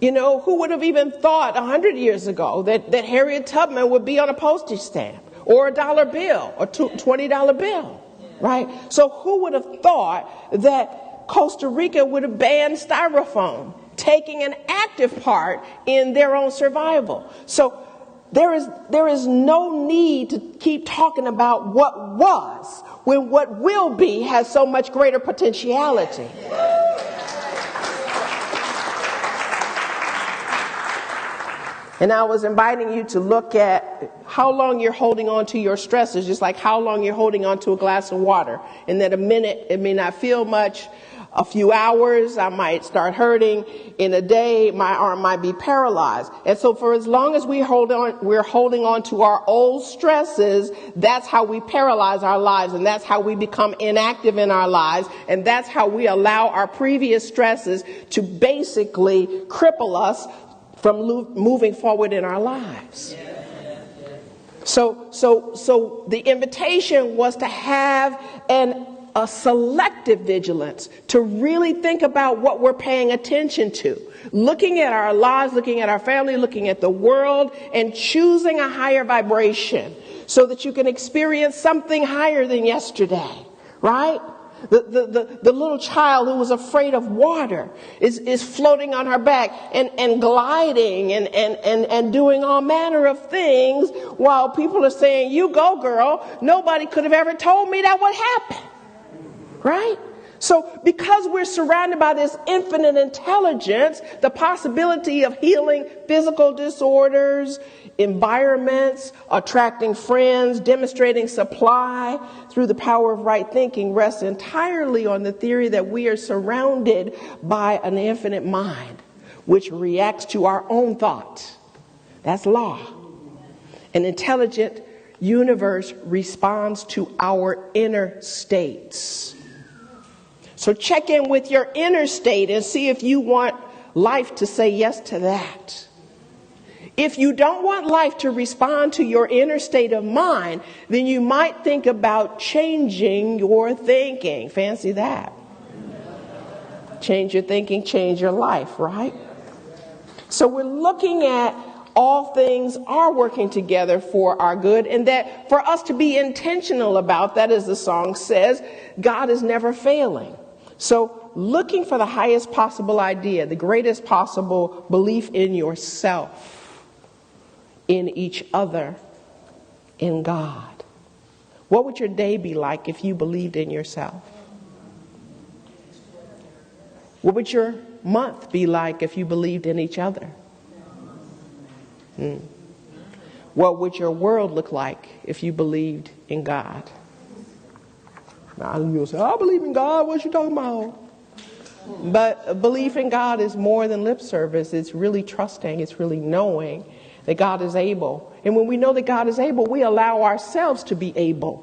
You know, who would have even thought 100 years ago that Harriet Tubman would be on a postage stamp or a dollar bill or $20 bill, right? So who would have thought that Costa Rica would have banned styrofoam, taking an active part in their own survival? So there is no need to keep talking about what was when what will be has so much greater potentiality. And I was inviting you to look at how long you're holding on to your stresses, just like how long you're holding on to a glass of water. And that a minute, it may not feel much. A few hours, I might start hurting. In a day, my arm might be paralyzed. And so for as long as we're holding on to our old stresses, that's how we paralyze our lives. And that's how we become inactive in our lives. And that's how we allow our previous stresses to basically cripple us from moving forward in our lives. So the invitation was to have a selective vigilance, to really think about what we're paying attention to, looking at our lives, looking at our family, looking at the world, and choosing a higher vibration so that you can experience something higher than yesterday, right? The little child who was afraid of water is floating on her back and gliding and doing all manner of things while people are saying, you go, girl. Nobody could have ever told me that would happen. Right? So because we're surrounded by this infinite intelligence, the possibility of healing physical disorders, environments, attracting friends, demonstrating supply through the power of right thinking rests entirely on the theory that we are surrounded by an infinite mind, which reacts to our own thoughts. That's law. An intelligent universe responds to our inner states. So check in with your inner state and see if you want life to say yes to that. If you don't want life to respond to your inner state of mind, then you might think about changing your thinking. Fancy that. Change your thinking, change your life, right? So we're looking at all things are working together for our good, and that for us to be intentional about that, as the song says, God is never failing. So looking for the highest possible idea, the greatest possible belief in yourself, in each other, in God. What would your day be like if you believed in yourself? What would your month be like if you believed in each other? What would your world look like if you believed in God? Now, you'll say, I believe in God. What you talking about? But belief in God is more than lip service. It's really trusting. It's really knowing that God is able. And when we know that God is able, we allow ourselves to be able.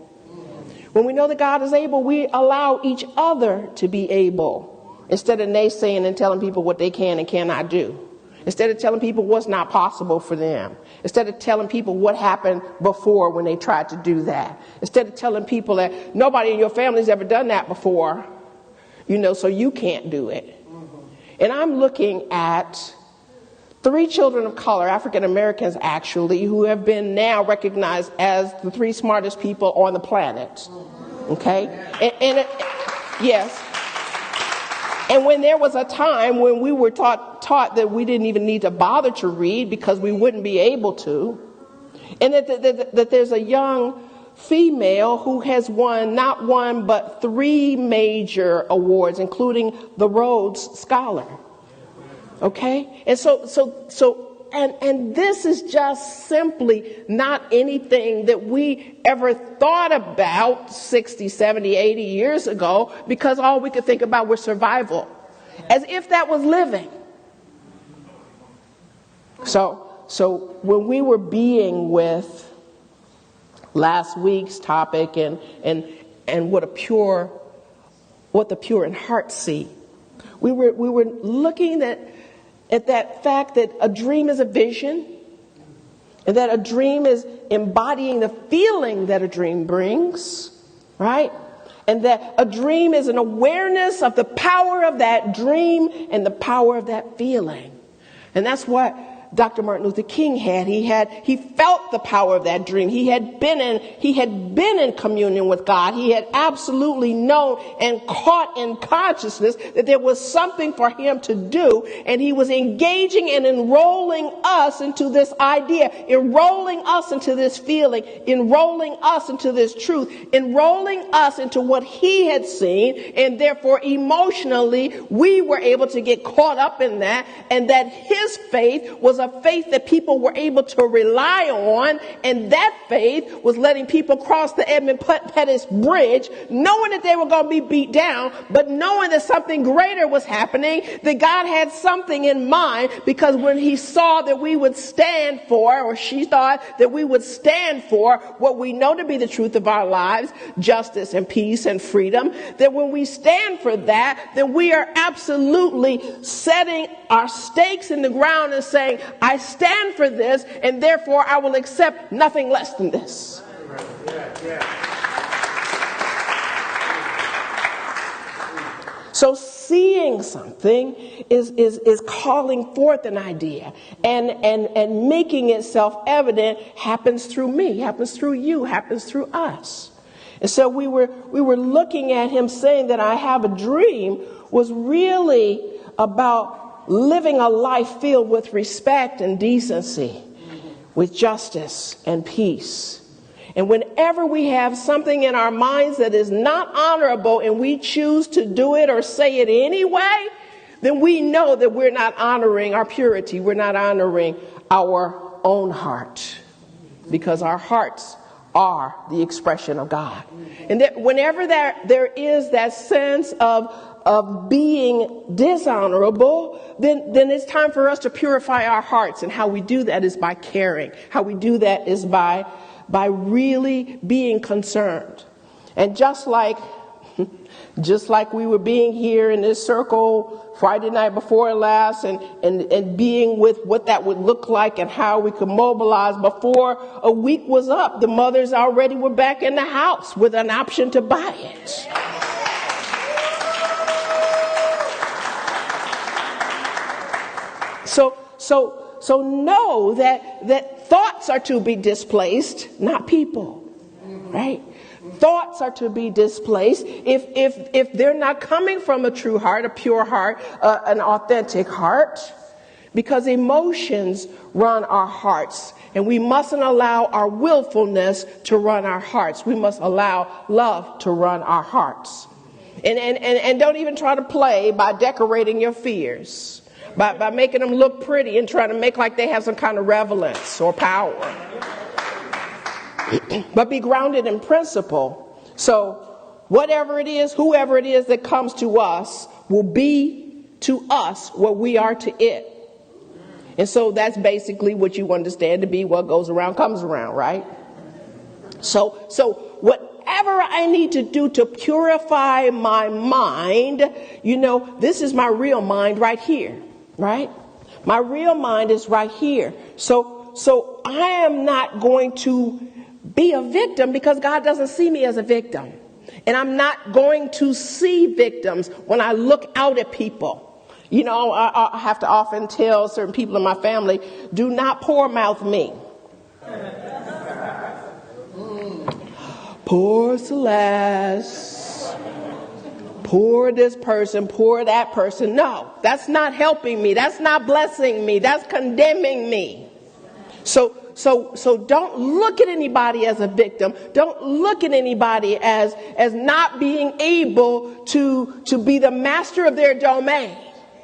When we know that God is able, we allow each other to be able, instead of naysaying and telling people what they can and cannot do. Instead of telling people what's not possible for them. Instead of telling people what happened before when they tried to do that. Instead of telling people that nobody in your family's ever done that before, so you can't do it. And I'm looking at 3 children of color, African Americans actually, who have been now recognized as the 3 smartest people on the planet. Okay? Yes. And when there was a time when we were taught that we didn't even need to bother to read because we wouldn't be able to, and that there's a young female who has won not 1 but 3 major awards, including the Rhodes Scholar. Okay? And and this is just simply not anything that we ever thought about 60, 70, 80 years ago, because all we could think about was survival, as if that was living. So when we were being with last week's topic and what the pure in heart see, we were looking at that fact that a dream is a vision, and that a dream is embodying the feeling that a dream brings, right? And that a dream is an awareness of the power of that dream and the power of that feeling. And that's what Dr. Martin Luther King had. He felt the power of that dream. He had been in communion with God. He had absolutely known and caught in consciousness that there was something for him to do, and he was engaging and enrolling us into this idea, enrolling us into this feeling, enrolling us into this truth, enrolling us into what he had seen, and therefore emotionally we were able to get caught up in that, and that his faith was a faith that people were able to rely on, and that faith was letting people cross the Edmund Pettus Bridge, knowing that they were going to be beat down, but knowing that something greater was happening, that God had something in mind, because when he saw that we would stand for, or she thought that we would stand for what we know to be the truth of our lives, justice and peace and freedom, that when we stand for that, then we are absolutely setting our stakes in the ground and saying, I stand for this, and therefore I will accept nothing less than this. So seeing something is calling forth an idea, and making itself evident happens through me, happens through you, happens through us. And so we were looking at him saying that I have a dream was really about living a life filled with respect and decency, with justice and peace. And whenever we have something in our minds that is not honorable and we choose to do it or say it anyway, then we know that we're not honoring our purity. We're not honoring our own heart, because our hearts are the expression of God. And that whenever there is that sense of being dishonorable, then it's time for us to purify our hearts. And how we do that is by caring. How we do that is by really being concerned. And just like we were being here in this circle Friday night before last, and being with what that would look like and how we could mobilize before a week was up, the mothers already were back in the house with an option to buy it. So know that thoughts are to be displaced, not people, right? Thoughts are to be displaced if they're not coming from a true heart, a pure heart, an authentic heart, because emotions run our hearts, and we mustn't allow our willfulness to run our hearts. We must allow love to run our hearts. And don't even try to play by decorating your fears, by making them look pretty and trying to make like they have some kind of relevance or power. But be grounded in principle. So whatever it is, whoever it is that comes to us will be to us what we are to it. And so that's basically what you understand to be what goes around comes around, right? So whatever I need to do to purify my mind, this is my real mind right here, right? My real mind is right here. So I am not going to be a victim, because God doesn't see me as a victim. And I'm not going to see victims when I look out at people. I have to often tell certain people in my family, do not poor mouth me. Poor Celeste. Poor this person, poor that person. No, that's not helping me. That's not blessing me. That's condemning me. So don't look at anybody as a victim. Don't look at anybody as not being able to be the master of their domain,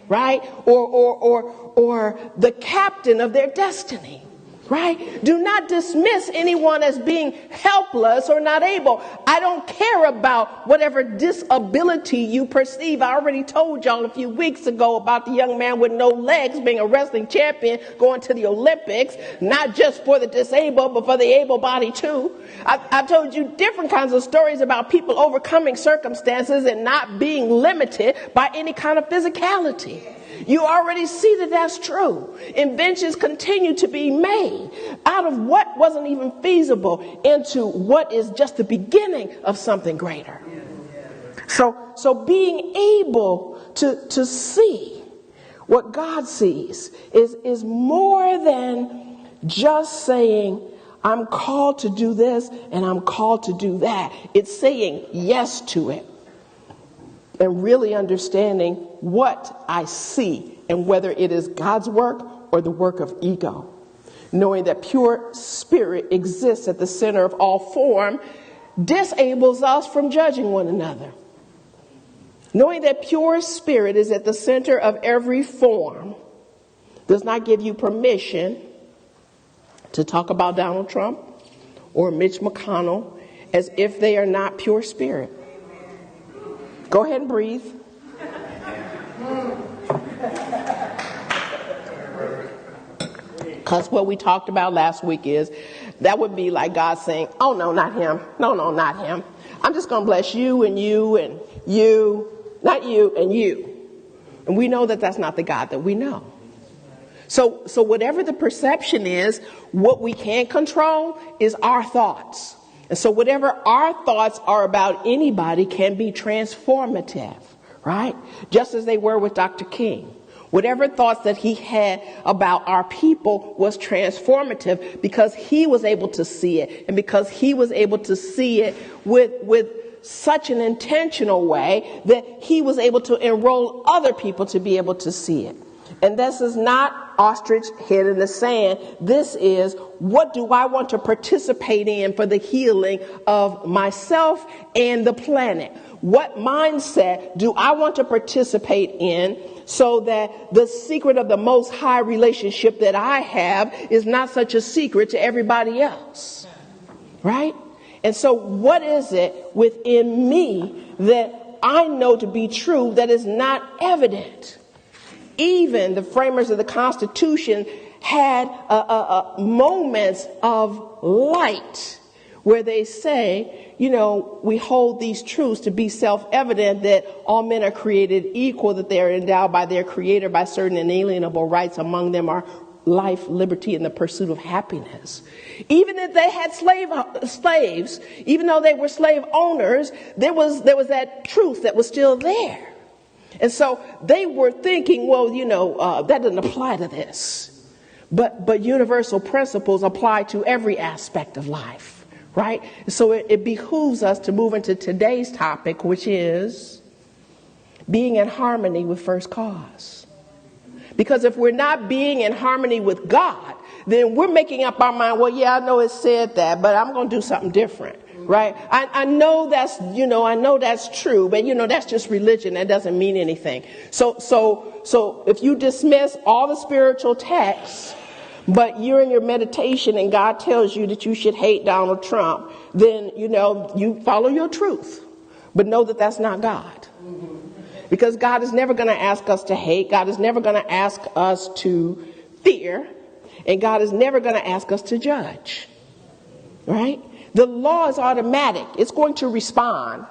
right? Or the captain of their destiny, right? Do not dismiss anyone as being helpless or not able. I don't care about whatever disability you perceive. I already told y'all a few weeks ago about the young man with no legs being a wrestling champion going to the Olympics, not just for the disabled, but for the able-bodied too. I've told you different kinds of stories about people overcoming circumstances and not being limited by any kind of physicality. You already see that that's true. Inventions continue to be made out of what wasn't even feasible into what is just the beginning of something greater. So being able to see what God sees is more than just saying, I'm called to do this and I'm called to do that. It's saying yes to it. And really understanding what I see and whether it is God's work or the work of ego. Knowing that pure spirit exists at the center of all form disables us from judging one another. Knowing that pure spirit is at the center of every form does not give you permission to talk about Donald Trump or Mitch McConnell as if they are not pure spirit. Go ahead and breathe. Because what we talked about last week is that would be like God saying, oh, no, not him. No, not him. I'm just going to bless you and you and you, not you and you. And we know that that's not the God that we know. So whatever the perception is, what we can't control is our thoughts. And so whatever our thoughts are about anybody can be transformative, right? Just as they were with Dr. King. Whatever thoughts that he had about our people was transformative because he was able to see it, and because he was able to see it with such an intentional way that he was able to enroll other people to be able to see it. And this is not ostrich head in the sand. This is, what do I want to participate in for the healing of myself and the planet? What mindset do I want to participate in so that the secret of the Most High relationship that I have is not such a secret to everybody else. Right? And so what is it within me that I know to be true that is not evident? Even the framers of the Constitution had moments of light where they say, you know, we hold these truths to be self-evident, that all men are created equal, that they are endowed by their Creator by certain inalienable rights. Among them are life, liberty, and the pursuit of happiness. Even if they had slaves, even though they were slave owners, there was that truth that was still there. And so they were thinking, well, you know, that doesn't apply to this. But universal principles apply to every aspect of life, right? So it behooves us to move into today's topic, which is being in harmony with first cause. Because if we're not being in harmony with God, then we're making up our mind, well, yeah, I know it said that, but I'm going to do something different, right? I know that's, you know, I know that's true, but, you know, that's just religion. That doesn't mean anything. So if you dismiss all the spiritual texts, but you're in your meditation and God tells you that you should hate Donald Trump, then, you know, you follow your truth. But know that that's not God. Because God is never going to ask us to hate. God is never going to ask us to fear. And God is never going to ask us to judge. Right? The law is automatic. It's going to respond.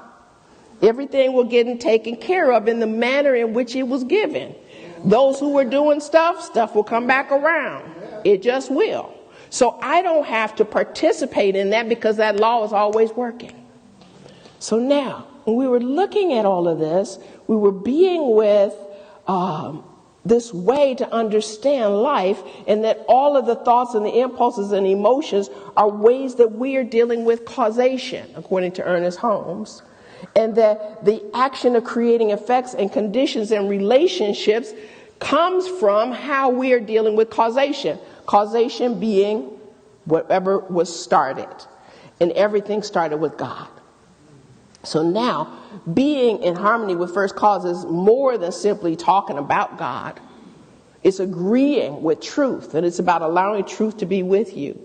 Everything will get taken care of in the manner in which it was given. Those who were doing stuff will come back around. It just will. So I don't have to participate in that because that law is always working. So now, when we were looking at all of this, we were being with this way to understand life, and that all of the thoughts and the impulses and emotions are ways that we are dealing with causation, according to Ernest Holmes, and that the action of creating effects and conditions and relationships comes from how we are dealing with causation. Causation being whatever was started, and everything started with God. So now, being in harmony with first cause is more than simply talking about God. It's agreeing with truth, and it's about allowing truth to be with you.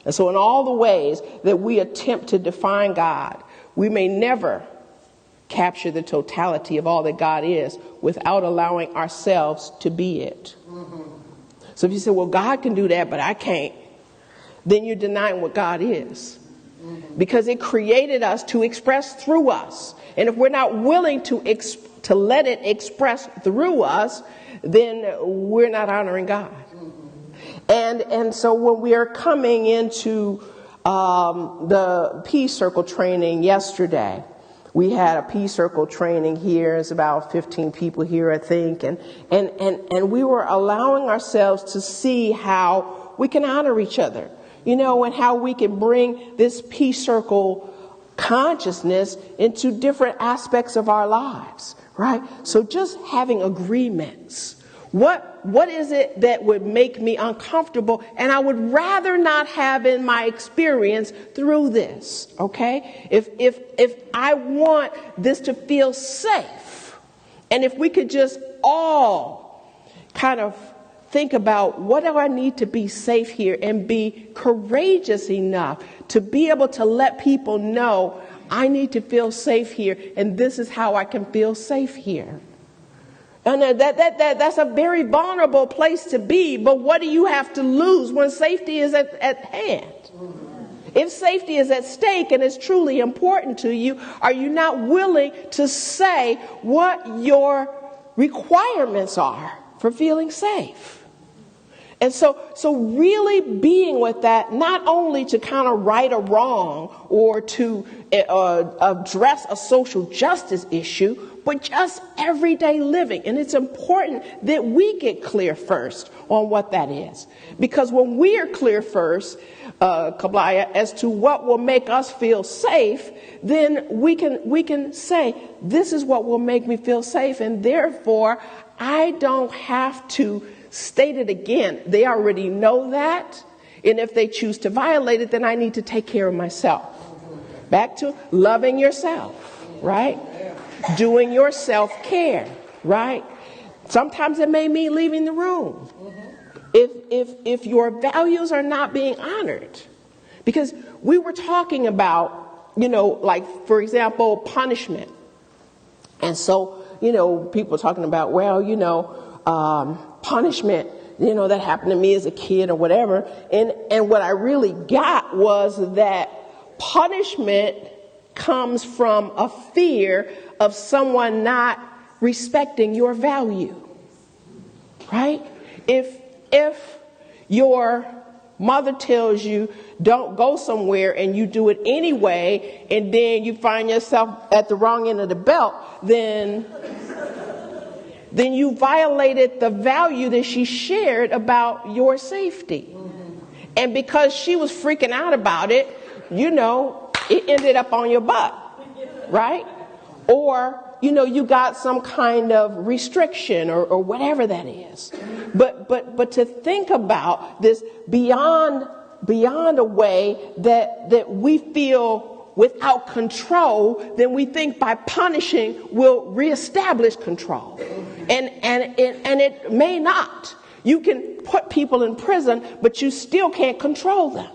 And so in all the ways that we attempt to define God, we may never capture the totality of all that God is without allowing ourselves to be it. So if you say, well, God can do that, but I can't, then you're denying what God is. Because it created us to express through us. And if we're not willing to let it express through us, then we're not honoring God. And so when we are coming into the Peace Circle training yesterday, we had a Peace Circle training here. It's about 15 people here, I think. And we were allowing ourselves to see how we can honor each other. You know, and how we can bring this Peace Circle consciousness into different aspects of our lives, right? So just having agreements. What is it that would make me uncomfortable and I would rather not have in my experience through this, okay? If I want this to feel safe, and if we could just all kind of think about, what do I need to be safe here, and be courageous enough to be able to let people know I need to feel safe here, and this is how I can feel safe here. And that's a very vulnerable place to be, but what do you have to lose when safety is at hand? If safety is at stake and it's truly important to you, are you not willing to say what your requirements are for feeling safe? And so really being with that, not only to kind of right a wrong or to address a social justice issue, but just everyday living. And it's important that we get clear first on what that is. Because when we are clear first, Kablaya, as to what will make us feel safe, then we can say, this is what will make me feel safe, and therefore I don't have to state it again. They already know that, and if they choose to violate it, then I need to take care of myself. Back to loving yourself, right? Doing your self-care, right? Sometimes it may mean leaving the room. If your values are not being honored. Because we were talking about, like, for example, punishment. And so, people are talking about, punishment, that happened to me as a kid or whatever. And what I really got was that punishment comes from a fear of someone not respecting your value, right? If your mother tells you don't go somewhere and you do it anyway, and then you find yourself at the wrong end of the belt, then you violated the value that she shared about your safety. And because she was freaking out about it, it ended up on your butt, right? Or, you got some kind of restriction or whatever that is. But to think about this beyond a way that we feel without control, then we think by punishing we'll reestablish control. And it may not. You can put people in prison, but you still can't control them,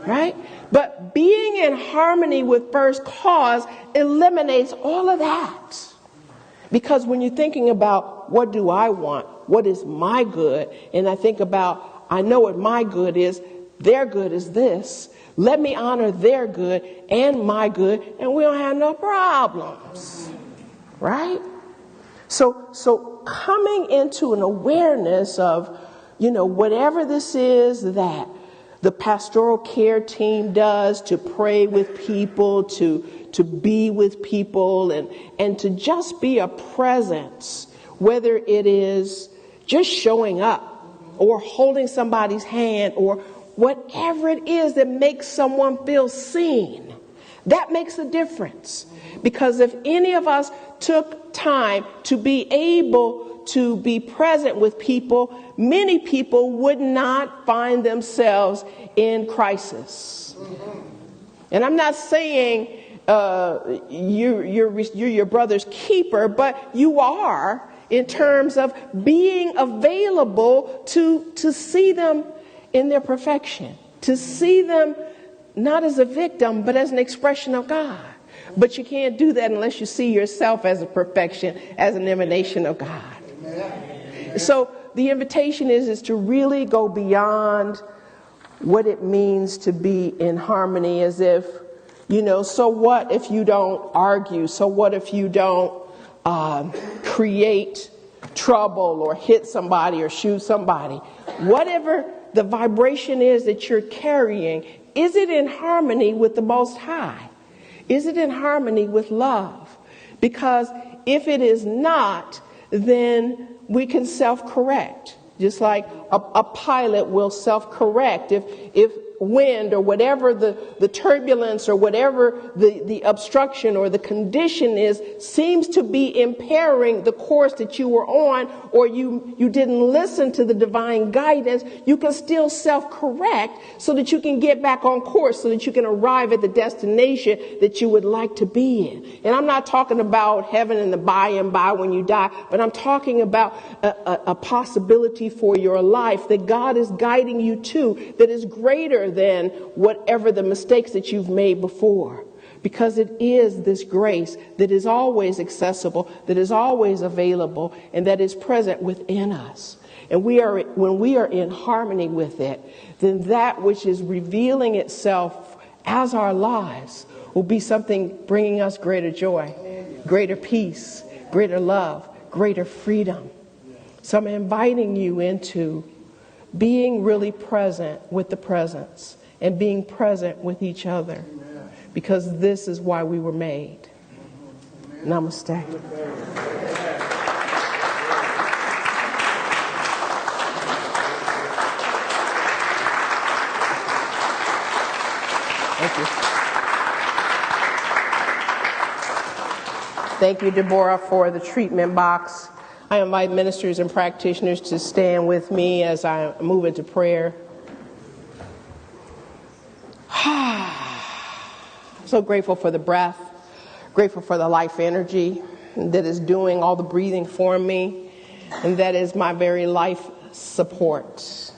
right? But being in harmony with First Cause eliminates all of that. Because when you're thinking about what do I want, what is my good, and I think about, I know what my good is, their good is this. Let me honor their good and my good, and we don't have no problems, right? So coming into an awareness of, whatever this is that the pastoral care team does to pray with people, to be with people, and to just be a presence, whether it is just showing up or holding somebody's hand or whatever it is that makes someone feel seen. That makes a difference. Because if any of us took time to be able to be present with people, many people would not find themselves in crisis. And I'm not saying you're your brother's keeper, but you are in terms of being available to see them in their perfection, to see them not as a victim, but as an expression of God. But you can't do that unless you see yourself as a perfection, as an emanation of God. So the invitation is to really go beyond what it means to be in harmony, as if, so what if you don't argue? So what if you don't create trouble or hit somebody or shoot somebody? Whatever the vibration is that you're carrying, is it in harmony with the Most High? Is it in harmony with love? Because if it is not, then we can self-correct. Just like a pilot will self-correct if wind or whatever the turbulence or whatever the obstruction or the condition is seems to be impairing the course that you were on, or you didn't listen to the divine guidance, you can still self-correct so that you can get back on course, so that you can arrive at the destination that you would like to be in. And I'm not talking about heaven and the by and by when you die, but I'm talking about a possibility for your life that God is guiding you to that is greater than whatever the mistakes that you've made before. Because it is this grace that is always accessible, that is always available, and that is present within us. And when we are in harmony with it, then that which is revealing itself as our lives will be something bringing us greater joy, greater peace, greater love, greater freedom. So I'm inviting you into being really present with the presence and being present with each other, because this is why we were made. Namaste. Thank you. Thank you, Deborah, for the treatment box. I invite ministers and practitioners to stand with me as I move into prayer. So grateful for the breath, grateful for the life energy that is doing all the breathing for me. and that is my very life support.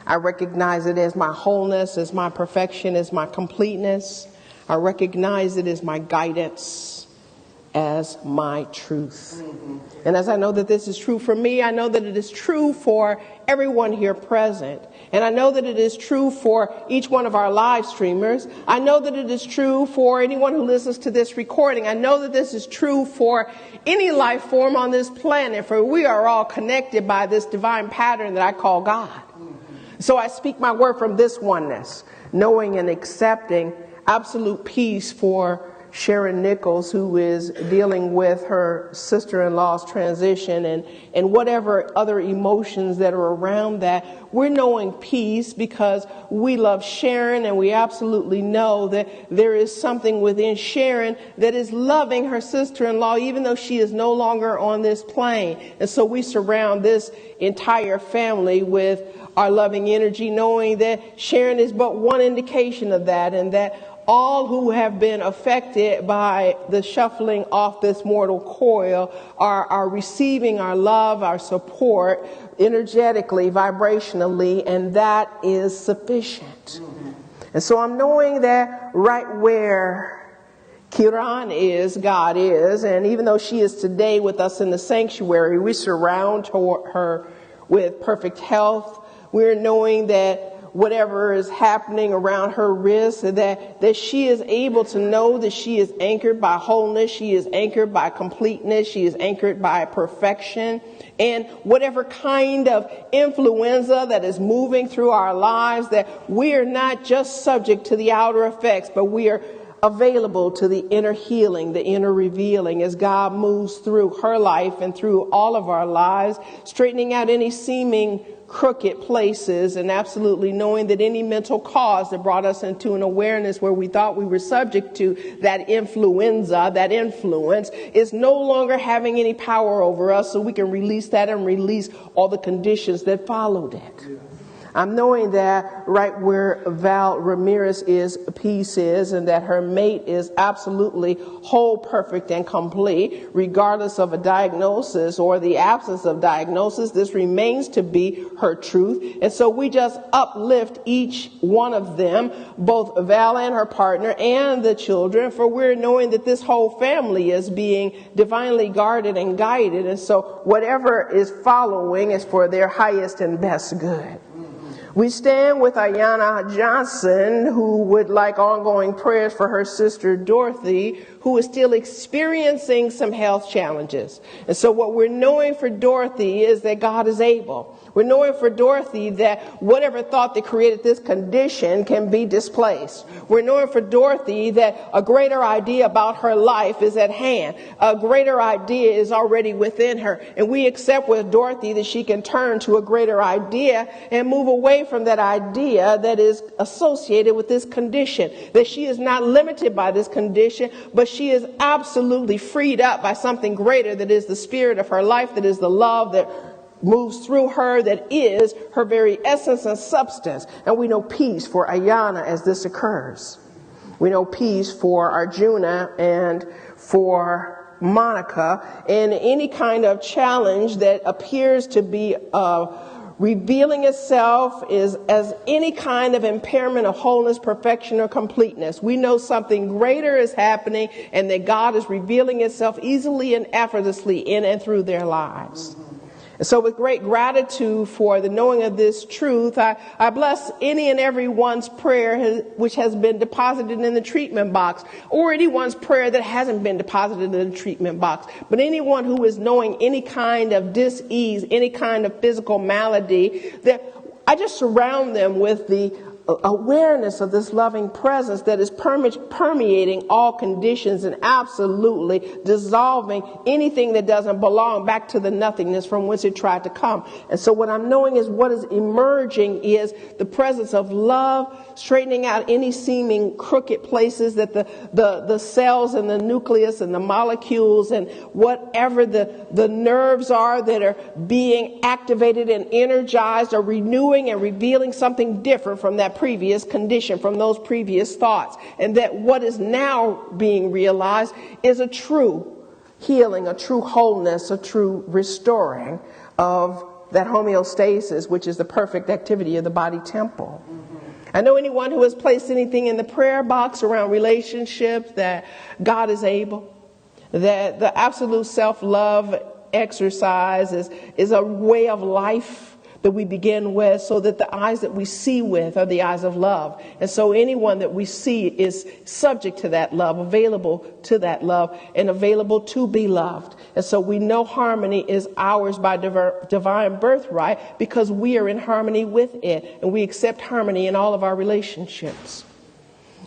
I recognize it as my wholeness, as my perfection, as my completeness. I recognize it as my guidance, as my truth. And as I know that this is true for me, I know that it is true for everyone here present. And I know that it is true for each one of our live streamers. I know that it is true for anyone who listens to this recording. I know that this is true for any life form on this planet, for we are all connected by this divine pattern that I call God. So I speak my word from this oneness, knowing and accepting absolute peace for Sharon Nichols, who is dealing with her sister-in-law's transition and whatever other emotions that are around that. We're knowing peace because we love Sharon, and we absolutely know that there is something within Sharon that is loving her sister-in-law, even though she is no longer on this plane. And so we surround this entire family with our loving energy, knowing that Sharon is but one indication of that, and that all who have been affected by the shuffling off this mortal coil are receiving our love, our support, energetically, vibrationally, and that is sufficient. And so I'm knowing that right where Kiran is, God is, and even though she is today with us in the sanctuary, we surround her with perfect health. We're knowing that whatever is happening around her wrist, that she is able to know that she is anchored by wholeness, she is anchored by completeness, she is anchored by perfection. And whatever kind of influenza that is moving through our lives, that we are not just subject to the outer effects, but we are available to the inner healing, the inner revealing, as God moves through her life and through all of our lives, straightening out any seeming crooked places, and absolutely knowing that any mental cause that brought us into an awareness where we thought we were subject to that influenza, that influence, is no longer having any power over us, so we can release that and release all the conditions that followed it. I'm knowing that right where Val Ramirez is, peace is, and that her mate is absolutely whole, perfect, and complete, regardless of a diagnosis or the absence of diagnosis. This remains to be her truth. And so we just uplift each one of them, both Val and her partner and the children, for we're knowing that this whole family is being divinely guarded and guided. And so whatever is following is for their highest and best good. We stand with Ayanna Johnson, who would like ongoing prayers for her sister Dorothy, who is still experiencing some health challenges. And so what we're knowing for Dorothy is that God is able. We're knowing for Dorothy that whatever thought that created this condition can be displaced. We're knowing for Dorothy that a greater idea about her life is at hand. A greater idea is already within her. And we accept with Dorothy that she can turn to a greater idea and move away from that idea that is associated with this condition. That she is not limited by this condition, but she is absolutely freed up by something greater that is the spirit of her life, that is the love that moves through her, that is her very essence and substance. And we know peace for Ayanna as this occurs. We know peace for Arjuna and for Monica, and any kind of challenge that appears to be revealing itself is as any kind of impairment of wholeness, perfection, or completeness. We know something greater is happening, and that God is revealing itself easily and effortlessly in and through their lives. And so with great gratitude for the knowing of this truth, I bless any and everyone's prayer which has been deposited in the treatment box, or anyone's prayer that hasn't been deposited in the treatment box. But anyone who is knowing any kind of dis-ease, any kind of physical malady, that I just surround them with the awareness of this loving presence that is permeating all conditions and absolutely dissolving anything that doesn't belong back to the nothingness from whence it tried to come. And so what I'm knowing is what is emerging is the presence of love, straightening out any seeming crooked places that the cells and the nucleus and the molecules and whatever the nerves are that are being activated and energized are renewing and revealing something different from that previous condition, from those previous thoughts. And that what is now being realized is a true healing, a true wholeness, a true restoring of that homeostasis, which is the perfect activity of the body temple. I know anyone who has placed anything in the prayer box around relationships, that God is able, that the absolute self-love exercise is a way of life that we begin with, so that the eyes that we see with are the eyes of love. And so anyone that we see is subject to that love, available to that love, and available to be loved. And so we know harmony is ours by divine birthright, because we are in harmony with it, and we accept harmony in all of our relationships.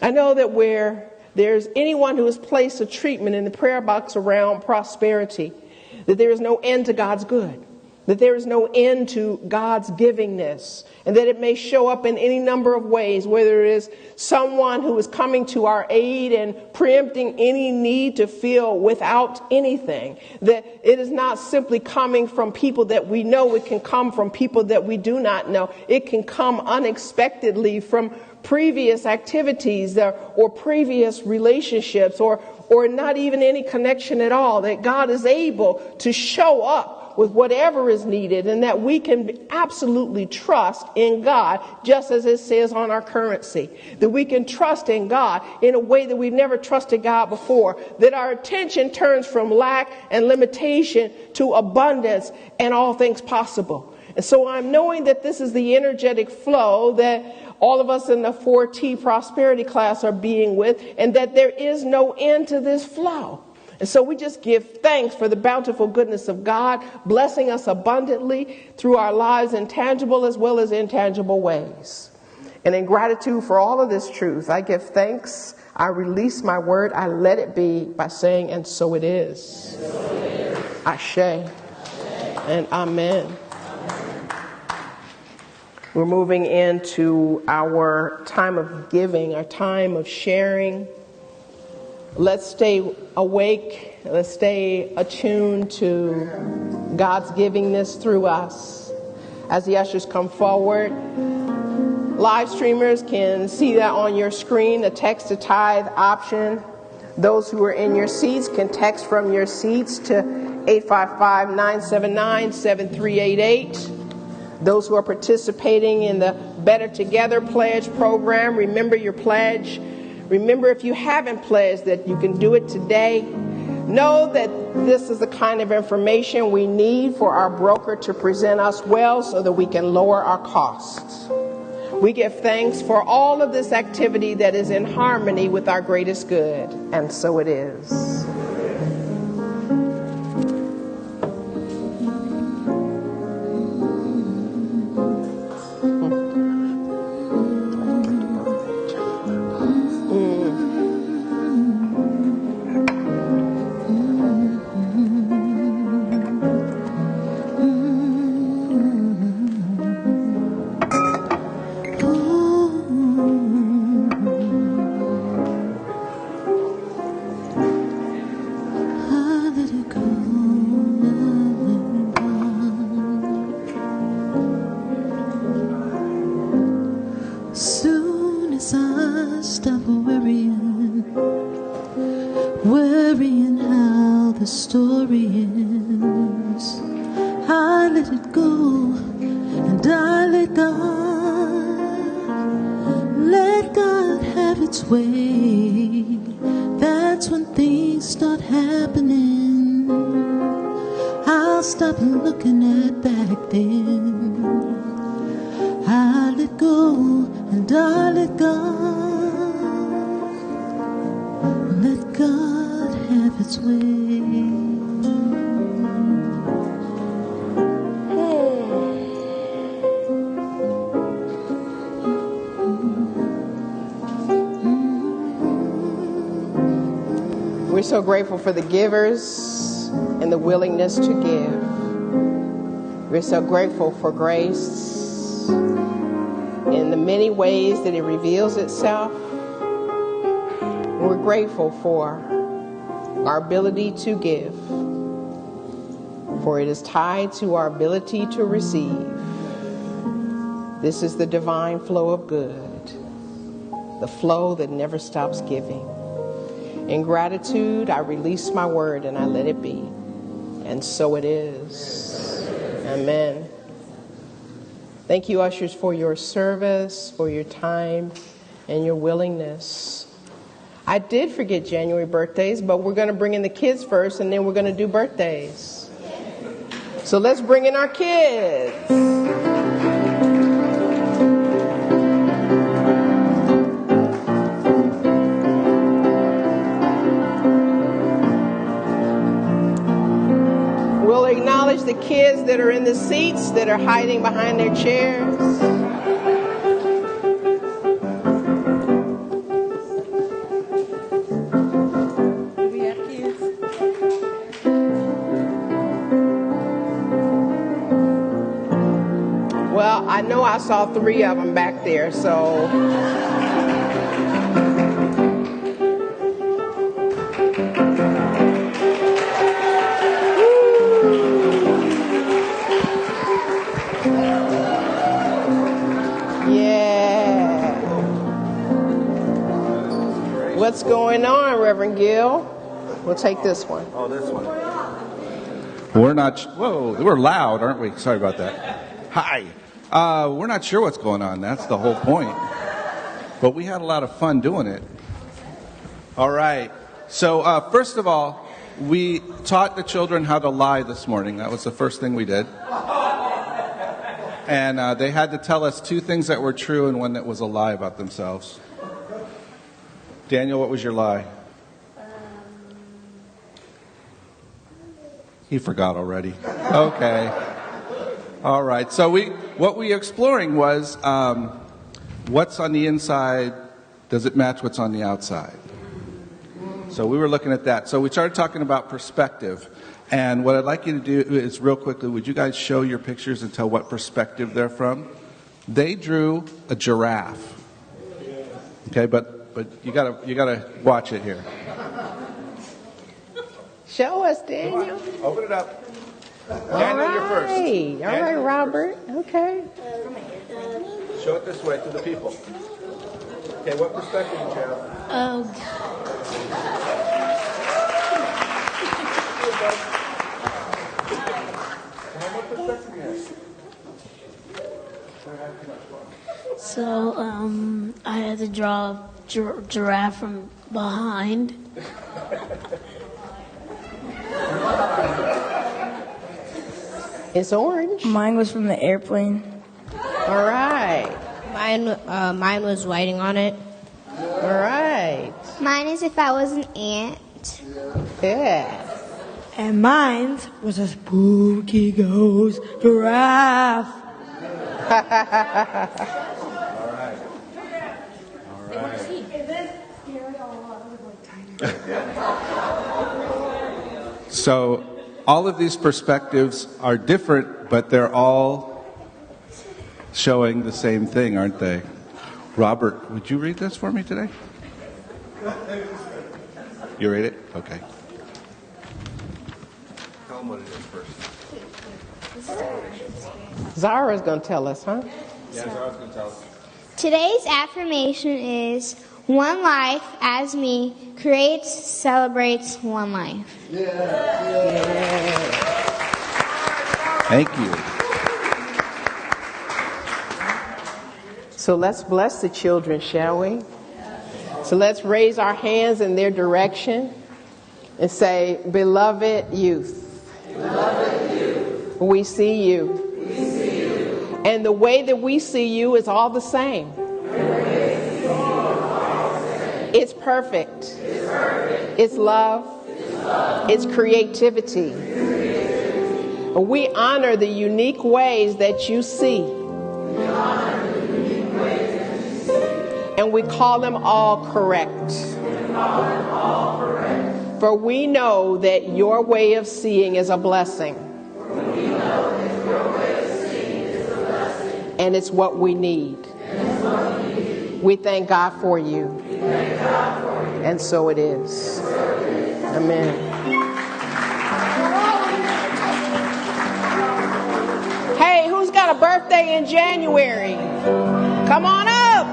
I know that where there's anyone who has placed a treatment in the prayer box around prosperity, that there is no end to God's good, that there is no end to God's givingness, and that it may show up in any number of ways, whether it is someone who is coming to our aid and preempting any need to feel without anything, that it is not simply coming from people that we know. It can come from people that we do not know. It can come unexpectedly from previous activities or previous relationships, or not even any connection at all, that God is able to show up with whatever is needed, and that we can absolutely trust in God, just as it says on our currency, that we can trust in God in a way that we've never trusted God before, that our attention turns from lack and limitation to abundance and all things possible. And so I'm knowing that this is the energetic flow that all of us in the 4T prosperity class are being with, and that there is no end to this flow. And so we just give thanks for the bountiful goodness of God, blessing us abundantly through our lives in tangible as well as intangible ways. And in gratitude for all of this truth, I give thanks. I release my word. I let it be by saying, and so it is. Ashe. And amen. We're moving into our time of giving, our time of sharing. Let's stay awake. Let's stay attuned to God's givingness through us. As the ushers come forward, live streamers can see that on your screen, the text to tithe option. Those who are in your seats can text from your seats to 855-979-7388. Those who are participating in the Better Together Pledge program, remember your pledge. Remember, if you haven't pledged, that you can do it today. Know that this is the kind of information we need for our broker to present us well, so that we can lower our costs. We give thanks for all of this activity that is in harmony with our greatest good, and so it is. We're so grateful for the givers and the willingness to give. We're so grateful for grace in the many ways that it reveals itself. We're grateful for our ability to give, for it is tied to our ability to receive. This is the divine flow of good, the flow that never stops giving. In gratitude, I release my word and I let it be. And so it is. Amen. Thank you, ushers, for your service, for your time, and your willingness. I did forget January birthdays, but we're going to bring in the kids first, and then we're going to do birthdays. So let's bring in our kids. We'll acknowledge the kids that are in the seats, that are hiding behind their chairs. Well, I know I saw 3 of them back there, so... What's going on, Reverend Gill? We'll take this one. Oh, this one. We're not. Whoa, we're loud, aren't we? Sorry about that. Hi. We're not sure what's going on. That's the whole point. But we had a lot of fun doing it. All right. So first of all, we taught the children how to lie this morning. That was the first thing we did. And they had to tell us 2 things that were true and one that was a lie about themselves. Daniel, what was your lie? He forgot already. Okay. All right. So what we were exploring was what's on the inside, does it match what's on the outside? So we were looking at that. So we started talking about perspective. And what I'd like you to do is real quickly, would you guys show your pictures and tell what perspective they're from? They drew a giraffe. Okay, but you gotta watch it here. Show us, Daniel. Open it up. Daniel, you're first. All right, Robert. Okay. Show it this way to the people. Okay, what perspective did you have? What perspective do you have? So, I had to draw a giraffe from behind. It's orange. Mine was from the airplane. All right. Mine was writing on it. All right. Mine is if I was an ant. Yeah. And mine was a spooky ghost giraffe. So all of these perspectives are different, but they're all showing the same thing, aren't they? Robert, would you read this for me today? You read it? Okay. Tell them what it is first. Zara's going to tell us, huh? Yeah, Zara's going to tell us. Today's affirmation is one life as me creates, celebrates one life. Thank you. So let's bless the children, shall we? So let's raise our hands in their direction and say, beloved youth, we see you. And the way that we see you is all the same. It's perfect. It's love. It's creativity. We honor the unique ways that you see. And we call them all correct. For we know that your way of seeing is a blessing. And it's what we need. We thank God for you. And so it is. Amen. Hey, who's got a birthday in January? Come on up.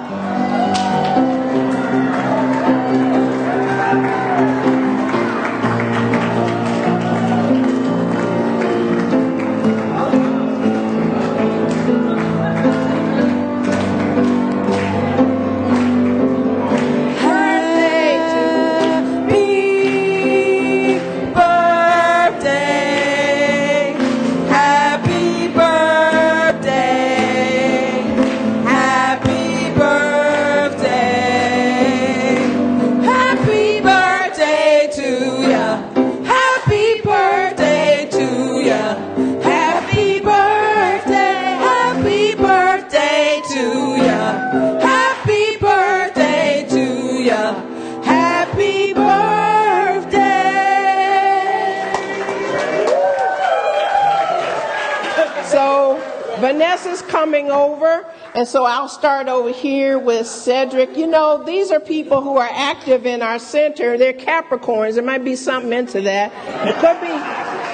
Vanessa's coming over, and so I'll start over here with Cedric. You know, these are people who are active in our center. They're Capricorns. There might be something into that. It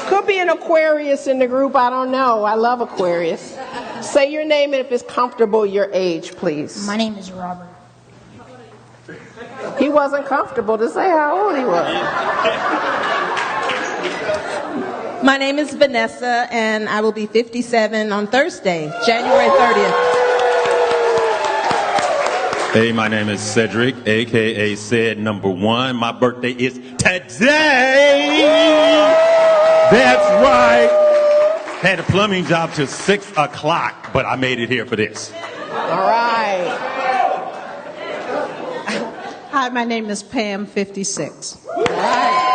could be an Aquarius in the group. I don't know. I love Aquarius. Say your name and if it's comfortable, your age, please. My name is Robert. He wasn't comfortable to say how old he was. My name is Vanessa, and I will be 57 on Thursday, January 30th. Hey, my name is Cedric, a.k.a. Ced Number One. My birthday is today. That's right. Had a plumbing job till 6 o'clock, but I made it here for this. All right. Hi, my name is Pam, 56. All right.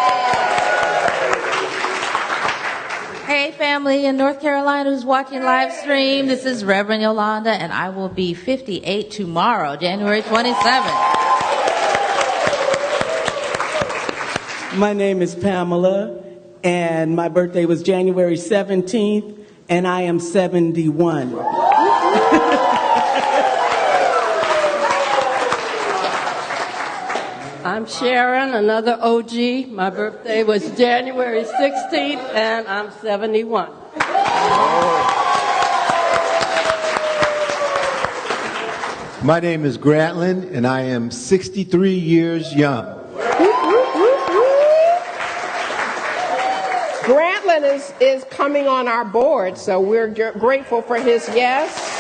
Hey, family in North Carolina who's watching live stream. This is Reverend Yolanda, and I will be 58 tomorrow, January 27th. My name is Pamela, and my birthday was January 17th, and I am 71. I'm Sharon, another OG. My birthday was January 16th, and I'm 71. My name is Grantland, and I am 63 years young. Grantland is coming on our board, so we're grateful for his yes.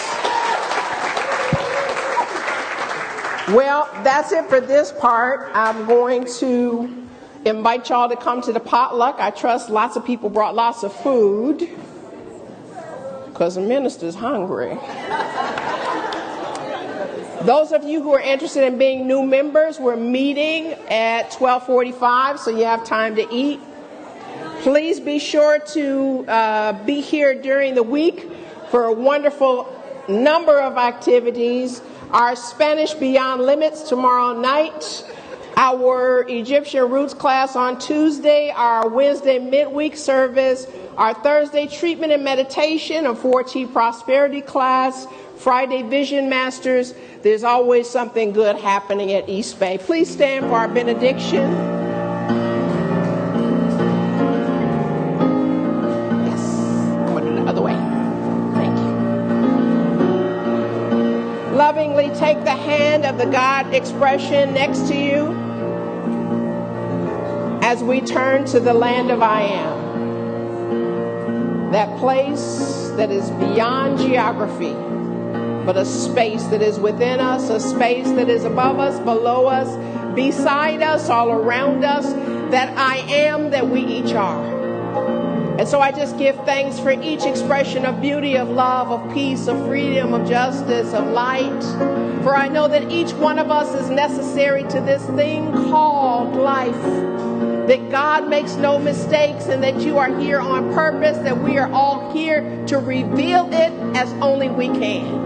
Well, that's it for this part. I'm going to invite y'all to come to the potluck. I trust lots of people brought lots of food because the minister's hungry. Those of you who are interested in being new members, we're meeting at 12:45, so you have time to eat. Please be sure to be here during the week for a wonderful number of activities. Our Spanish Beyond Limits tomorrow night, our Egyptian Roots class on Tuesday, our Wednesday midweek service, our Thursday treatment and meditation, a 4T prosperity class, Friday Vision Masters. There's always something good happening at East Bay. Please stand for our benediction. Yes, I'm going to do the other way. Thank you. Lovingly take the hand of the God expression next to you as we turn to the land of I am. That place that is beyond geography, but a space that is within us, a space that is above us, below us, beside us, all around us, that I am that we each are. And so I just give thanks for each expression of beauty, of love, of peace, of freedom, of justice, of light. For I know that each one of us is necessary to this thing called life. That God makes no mistakes and that you are here on purpose, that we are all here to reveal it as only we can.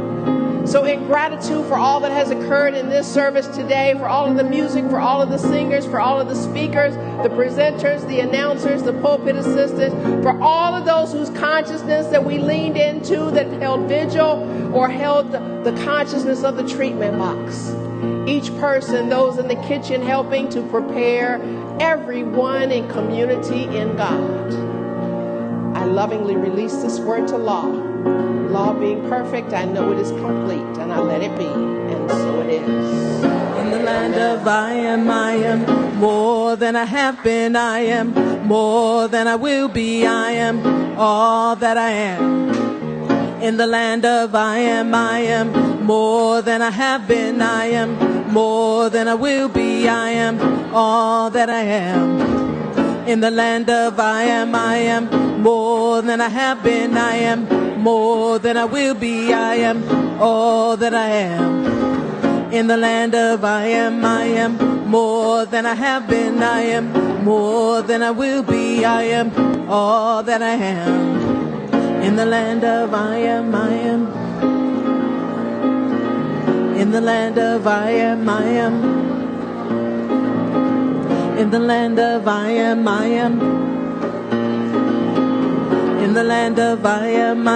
So in gratitude for all that has occurred in this service today, for all of the music, for all of the singers, for all of the speakers, the presenters, the announcers, the pulpit assistants, for all of those whose consciousness that we leaned into, that held vigil or held the consciousness of the treatment box. Each person, those in the kitchen helping to prepare, everyone in community in God. I lovingly release this word to law. Law being perfect, I know it is complete, and I let it be, and so it is. In the land of I am more than I have been. I am more than I will be. I am all that I am. In the land of I am more than I have been. I am more than I will be. I am all that I am. In the land of I am more than I have been. I am more than I will be. I am all that I am. In the land of I am more than I have been. I am more than I will be. I am all that I am. In the land of I am. In the land of I am. In the land of I am. In the land of I am.